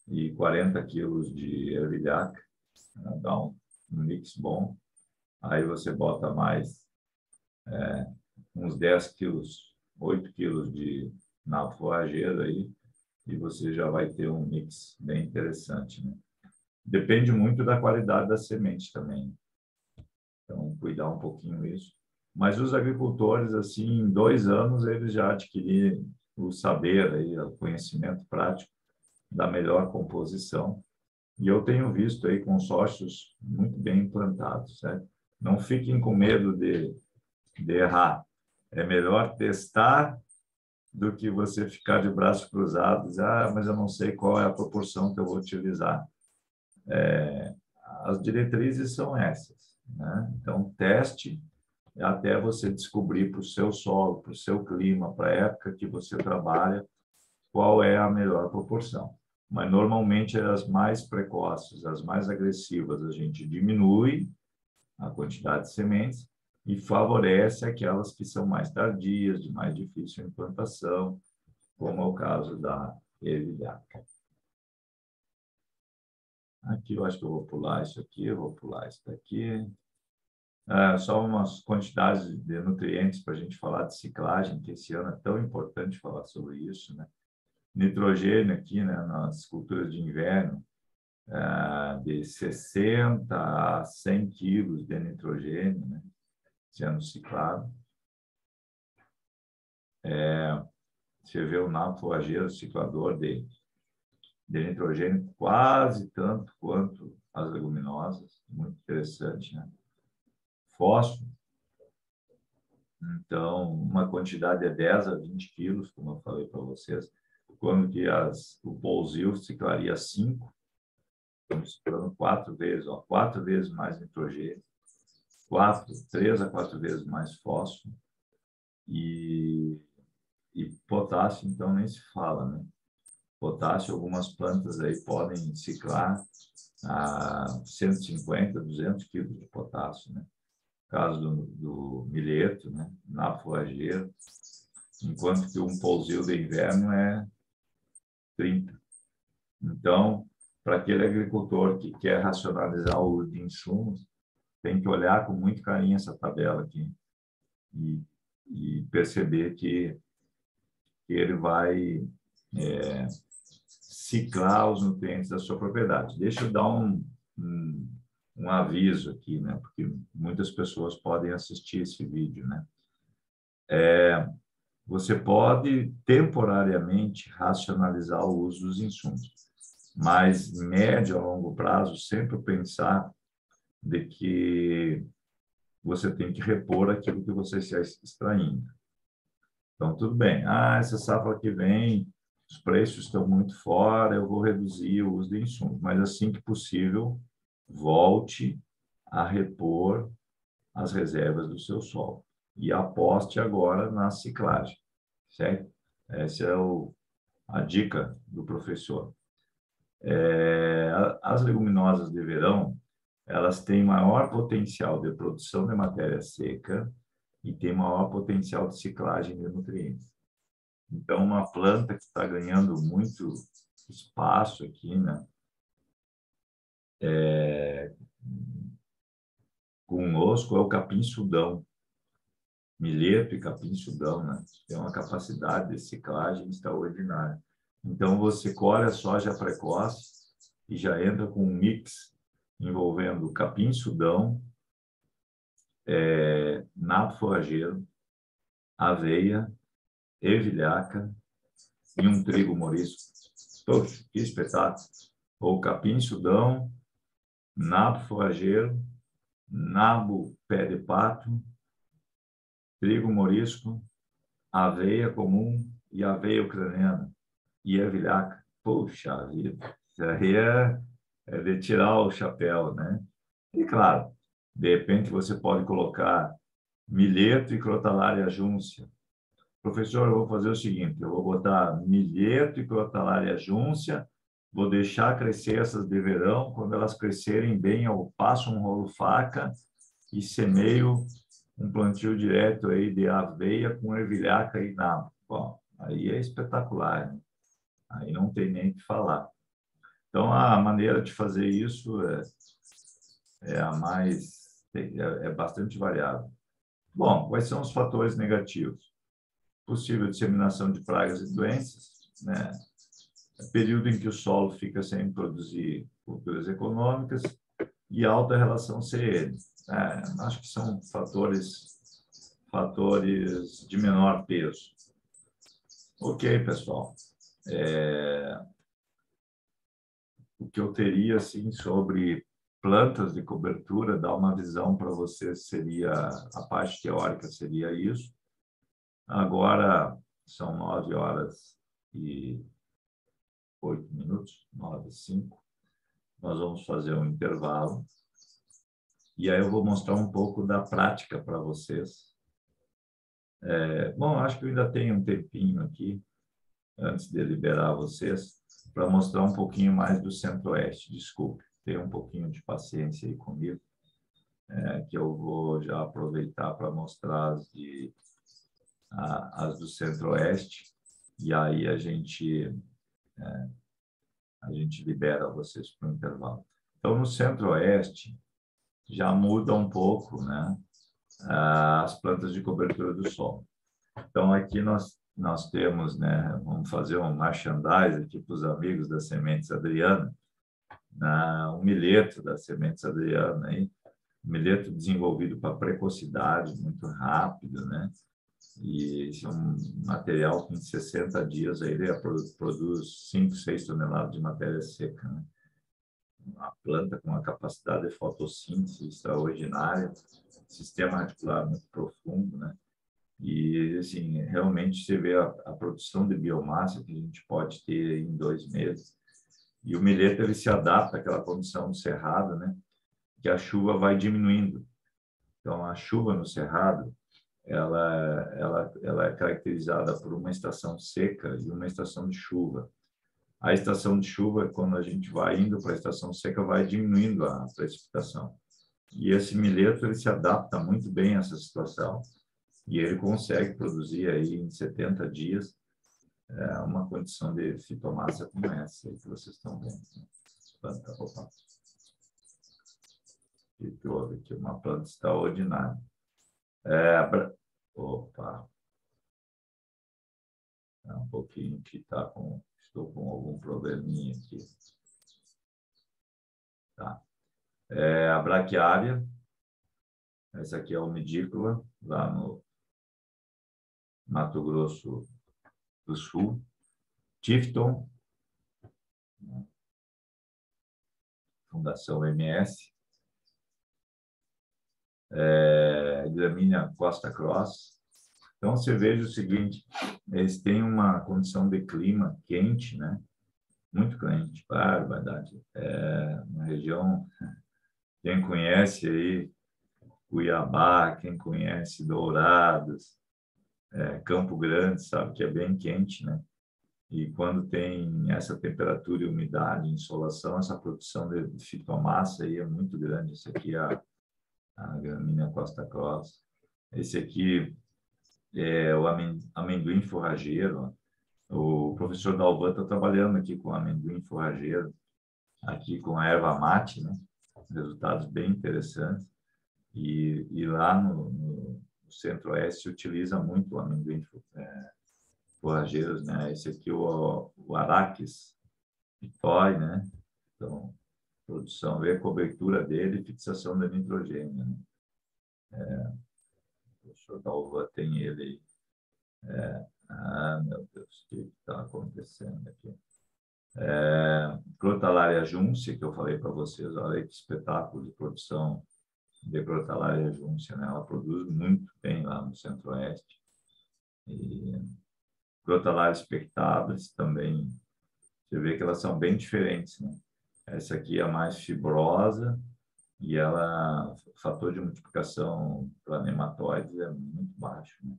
e 40 quilos de ervilhaca, dá um mix bom. Aí você bota mais uns 10 quilos, 8 quilos de nabo forrageiro aí, e você já vai ter um mix bem interessante, né? Depende muito da qualidade da semente também. Então, cuidar um pouquinho isso. Mas os agricultores, assim, em 2 anos, eles já adquiriram o saber, aí, o conhecimento prático da melhor composição. E eu tenho visto aí consórcios muito bem implantados, certo? Não fiquem com medo de errar. É melhor testar do que você ficar de braços cruzados. Mas eu não sei qual é a proporção que eu vou utilizar. As diretrizes são essas, né? Então, teste até você descobrir para o seu solo, para o seu clima, para a época que você trabalha, qual é a melhor proporção. Mas, normalmente, as mais precoces, as mais agressivas, a gente diminui a quantidade de sementes e favorece aquelas que são mais tardias, de mais difícil implantação, como é o caso da ervilhaca. Aqui eu acho que eu vou pular isso aqui, eu vou pular isso daqui. Só umas quantidades de nutrientes para a gente falar de ciclagem, que esse ano é tão importante falar sobre isso, né? Nitrogênio aqui, né, nas culturas de inverno, de 60 a 100 quilos de nitrogênio, né, sendo ciclado. Você vê o nabo forrageiro ciclador de nitrogênio quase tanto quanto as leguminosas, muito interessante, né? Fósforo, então, uma quantidade de 10 a 20 quilos, como eu falei para vocês, quando que o Pouzil ciclaria 5, estamos ciclando 4 vezes mais nitrogênio, 3 a 4 vezes mais fósforo e potássio, então, nem se fala, né? Potássio, algumas plantas aí podem ciclar a 150, 200 quilos de potássio, né? No caso do milheto, né? Nabo forrageiro, enquanto que um Pouzil de inverno é 30. Então, para aquele agricultor que quer racionalizar o uso de insumos, tem que olhar com muito carinho essa tabela aqui e perceber que ele vai ciclar os nutrientes da sua propriedade. Deixa eu dar um aviso aqui, né? Porque muitas pessoas podem assistir esse vídeo, né? Você pode temporariamente racionalizar o uso dos insumos, mas médio a longo prazo sempre pensar de que você tem que repor aquilo que você está extraindo. Então, tudo bem. Essa safra que vem, os preços estão muito fora, eu vou reduzir o uso de insumos, mas assim que possível, volte a repor as reservas do seu solo e aposte agora na ciclagem, certo? Essa é a dica do professor. As leguminosas de verão, elas têm maior potencial de produção de matéria seca e têm maior potencial de ciclagem de nutrientes. Então, uma planta que está ganhando muito espaço aqui, né? Conosco é o capim-sudão. Milheto e capim-sudão, né? Tem uma capacidade de ciclagem extraordinária. Então, você colhe a soja precoce e já entra com um mix envolvendo capim-sudão, nabo forrageiro, aveia, ervilhaca e um trigo morisco. Poxa, que espetáculo! Ou capim-sudão, nabo forrageiro, nabo pé de pato, trigo morisco, aveia comum e aveia ucraniana e ervilhaca. Puxa vida, isso aí é de tirar o chapéu, né? E claro, de repente você pode colocar milheto e Crotalaria júncia. Professor, eu vou fazer o seguinte, eu vou botar milheto e Crotalaria júncia, vou deixar crescer essas de verão, quando elas crescerem bem, eu passo um rolo faca e semeio um plantio direto aí de aveia com ervilhaca e nabo. Bom, aí é espetacular, né? Aí não tem nem o que falar. Então, a maneira de fazer isso é bastante variável. Bom, quais são os fatores negativos? Possível disseminação de pragas e doenças, né? Período em que o solo fica sem produzir culturas econômicas e alta relação CN. Acho que são fatores de menor peso. Ok, pessoal. O que eu teria assim sobre plantas de cobertura, dar uma visão para vocês seria a parte teórica, seria isso. Agora são 9h08, 9h05. Nós vamos fazer um intervalo. E aí eu vou mostrar um pouco da prática para vocês. Bom, acho que eu ainda tenho um tempinho aqui, antes de liberar vocês, para mostrar um pouquinho mais do Centro-Oeste. Desculpe, tenha um pouquinho de paciência aí comigo, que eu vou já aproveitar para mostrar as do Centro-Oeste, e aí a gente libera vocês para o intervalo. Então, no Centro-Oeste, já muda um pouco, né, as plantas de cobertura do solo. Então, aqui nós temos, né, vamos fazer um merchandise aqui para os amigos da Sementes Adriana, um milheto da Sementes Adriana, aí, um milheto desenvolvido para precocidade, muito rápido, né? E esse é um material que em 60 dias aí ele produz 5, 6 toneladas de matéria seca, né? Uma planta com uma capacidade de fotossíntese extraordinária, sistema radicular muito profundo, né? E, assim, realmente você vê a produção de biomassa que a gente pode ter em 2 meses. E o milheto, ele se adapta àquela condição do cerrado, né? Que a chuva vai diminuindo. Então, a chuva no cerrado, ela é caracterizada por uma estação seca e uma estação de chuva. A estação de chuva, quando a gente vai indo para a estação seca, vai diminuindo a precipitação. E esse milheto, ele se adapta muito bem a essa situação. E ele consegue produzir aí em 70 dias uma condição de fitomassa como essa que vocês estão vendo. Planta, opa. O que houve aqui? Uma planta extraordinária. Opa. É um pouquinho que estou com algum probleminha aqui. Tá. A braquiária. Essa aqui é a umidícola, lá no Mato Grosso do Sul. Tifton, Fundação MS. Gramínea Costa Cross. Então, você veja o seguinte, eles têm uma condição de clima quente, né? Muito quente, verdade. Uma região, quem conhece aí, Cuiabá, quem conhece Dourados, Campo Grande, sabe que é bem quente, né? E quando tem essa temperatura e umidade, insolação, essa produção de fitomassa aí é muito grande. Esse aqui é a Gramínea Costa Cross. Esse aqui é o amendoim forrageiro. O professor Dalvan está trabalhando aqui com amendoim forrageiro, aqui com a erva mate, né? Resultados bem interessantes. E lá no Centro-Oeste se utiliza muito o amendoim forrageiros, né? Esse aqui é o Araquis pitói, né? Então, produção, vê a cobertura dele e fixação de nitrogênio, né? O professor Dalvan tem ele aí. Meu Deus, o que está acontecendo aqui? Crotalaria juncia, que eu falei para vocês, olha que espetáculo de produção de Crotalaria juncia, né? Ela produz muito bem lá no Centro-Oeste. E Crotalaria spectabilis também, você vê que elas são bem diferentes, né? Essa aqui é a mais fibrosa e ela, o fator de multiplicação para nematóides é muito baixo, né?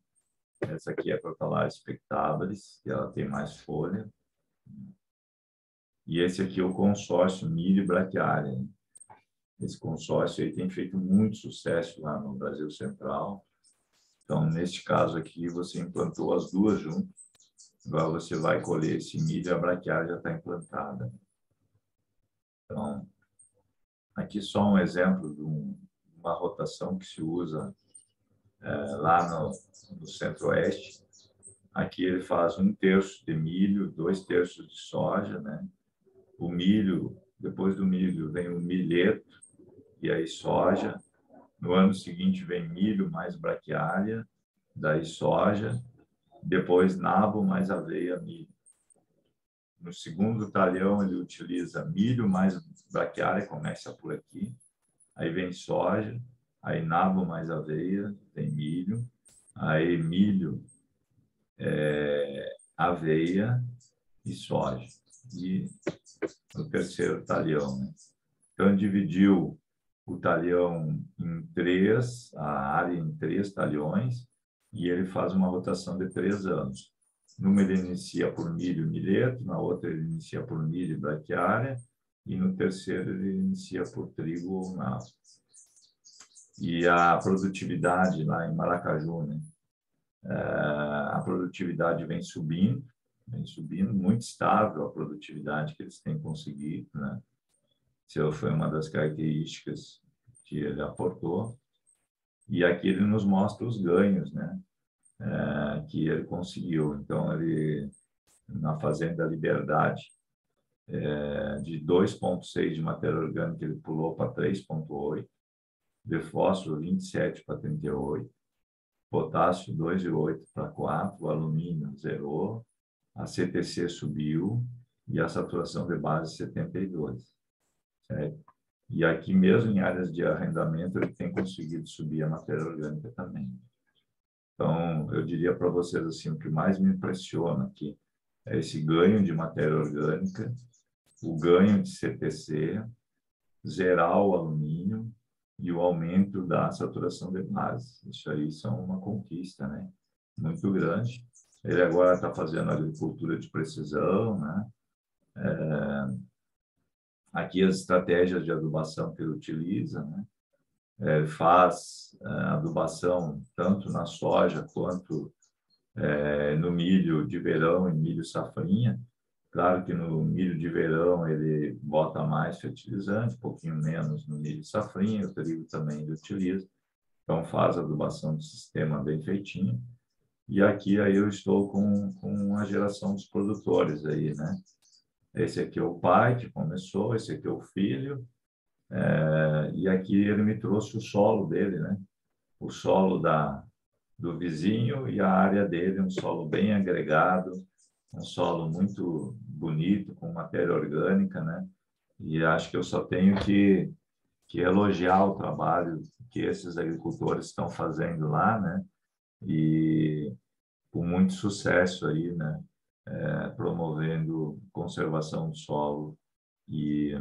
Essa aqui é a Crotalaria spectabilis, que ela tem mais folha. E esse aqui é o consórcio milho e braquiária, né? Esse consórcio aí tem feito muito sucesso lá no Brasil Central. Então, neste caso aqui, você implantou as duas juntas, Agora você vai colher esse milho, a braquiária já está implantada. Então, aqui só um exemplo de uma rotação que se usa lá no Centro-Oeste. Aqui ele faz 1/3 de milho, 2/3 de soja, né? O milho, depois do milho vem o milheto e aí soja. No ano seguinte vem milho mais braquiária, daí soja, depois nabo mais aveia, milho. No segundo talhão ele utiliza milho mais braquiária, começa por aqui. Aí vem soja, aí nabo mais aveia, tem milho, aí milho, aveia e soja. E no terceiro talhão, né? Então, dividiu o talhão em 3, a área em 3 talhões, e ele faz uma rotação de 3 anos. Numa ele inicia por milho e milheto, na outra ele inicia por milho e braquiária, e no terceiro ele inicia por trigo ou nabo. E a produtividade lá em Maracaju, né? A produtividade vem subindo, muito estável a produtividade que eles têm conseguido, né? Isso foi uma das características que ele aportou. E aqui ele nos mostra os ganhos, né? Que ele conseguiu. Então, ele, na Fazenda Liberdade, de 2,6 de matéria orgânica, ele pulou para 3,8, de fósforo 27 para 38, potássio 2,8 para 4, o alumínio zerou, a CTC subiu e a saturação de base 72. Certo? E aqui mesmo em áreas de arrendamento ele tem conseguido subir a matéria orgânica também. Então, eu diria para vocês assim, o que mais me impressiona aqui é esse ganho de matéria orgânica, o ganho de CTC, zerar o alumínio e o aumento da saturação de base. Isso aí são uma conquista, né? Muito grande. Ele agora está fazendo agricultura de precisão, né? Aqui as estratégias de adubação que ele utiliza, né? Faz adubação tanto na soja quanto no milho de verão e milho safrinha. Claro que no milho de verão ele bota mais fertilizante, um pouquinho menos no milho safrinha, o trigo também ele utiliza. Então faz adubação do sistema bem feitinho. E aqui aí eu estou com a geração dos produtores aí, né? Esse aqui é o pai que começou, esse aqui é o filho, e aqui ele me trouxe o solo dele, né? O solo do vizinho e a área dele, um solo bem agregado, um solo muito bonito, com matéria orgânica, né? E acho que eu só tenho que elogiar o trabalho que esses agricultores estão fazendo lá, né? E com muito sucesso aí, né? Promovendo conservação do solo e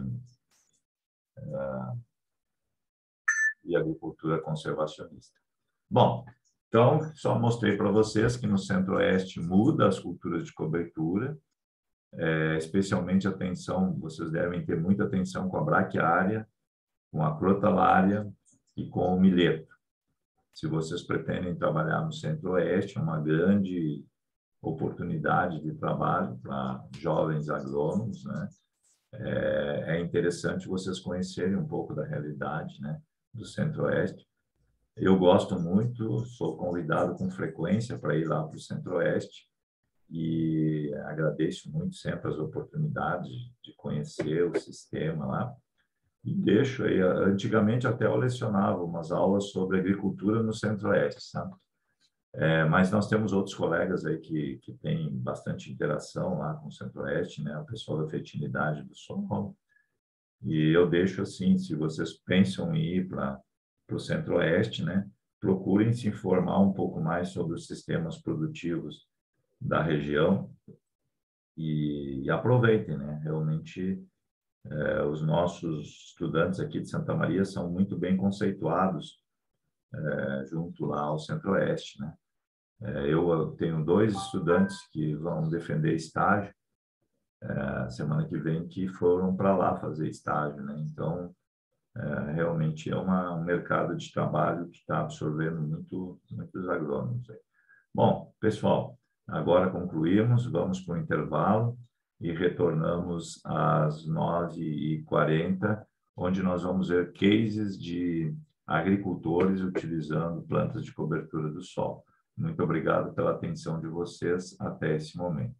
agricultura conservacionista. Bom, então, só mostrei para vocês que no Centro-Oeste muda as culturas de cobertura, especialmente atenção, vocês devem ter muita atenção com a braquiária, com a crotalária e com o milheto. Se vocês pretendem trabalhar no Centro-Oeste, é uma grande oportunidade de trabalho para jovens agrônomos, né? É interessante vocês conhecerem um pouco da realidade, né, do Centro-Oeste. Eu gosto muito, sou convidado com frequência para ir lá para o Centro-Oeste e agradeço muito sempre as oportunidades de conhecer o sistema lá. E deixo aí, antigamente até eu lecionava umas aulas sobre agricultura no Centro-Oeste, sabe? Mas nós temos outros colegas aí que têm bastante interação lá com o Centro-Oeste, né? O pessoal da fertilidade do solo. E eu deixo assim, se vocês pensam em ir para o Centro-Oeste, né? Procurem se informar um pouco mais sobre os sistemas produtivos da região e aproveitem, né? Realmente, os nossos estudantes aqui de Santa Maria são muito bem conceituados junto lá ao Centro-Oeste, né? Eu tenho 2 estudantes que vão defender estágio semana que vem, que foram para lá fazer estágio, né? Então, realmente é um mercado de trabalho que está absorvendo muitos agrônomos. Bom, pessoal, Agora concluímos, vamos para o intervalo e retornamos às 9h40, onde nós vamos ver cases de agricultores utilizando plantas de cobertura do solo. Muito obrigado pela atenção de vocês até esse momento.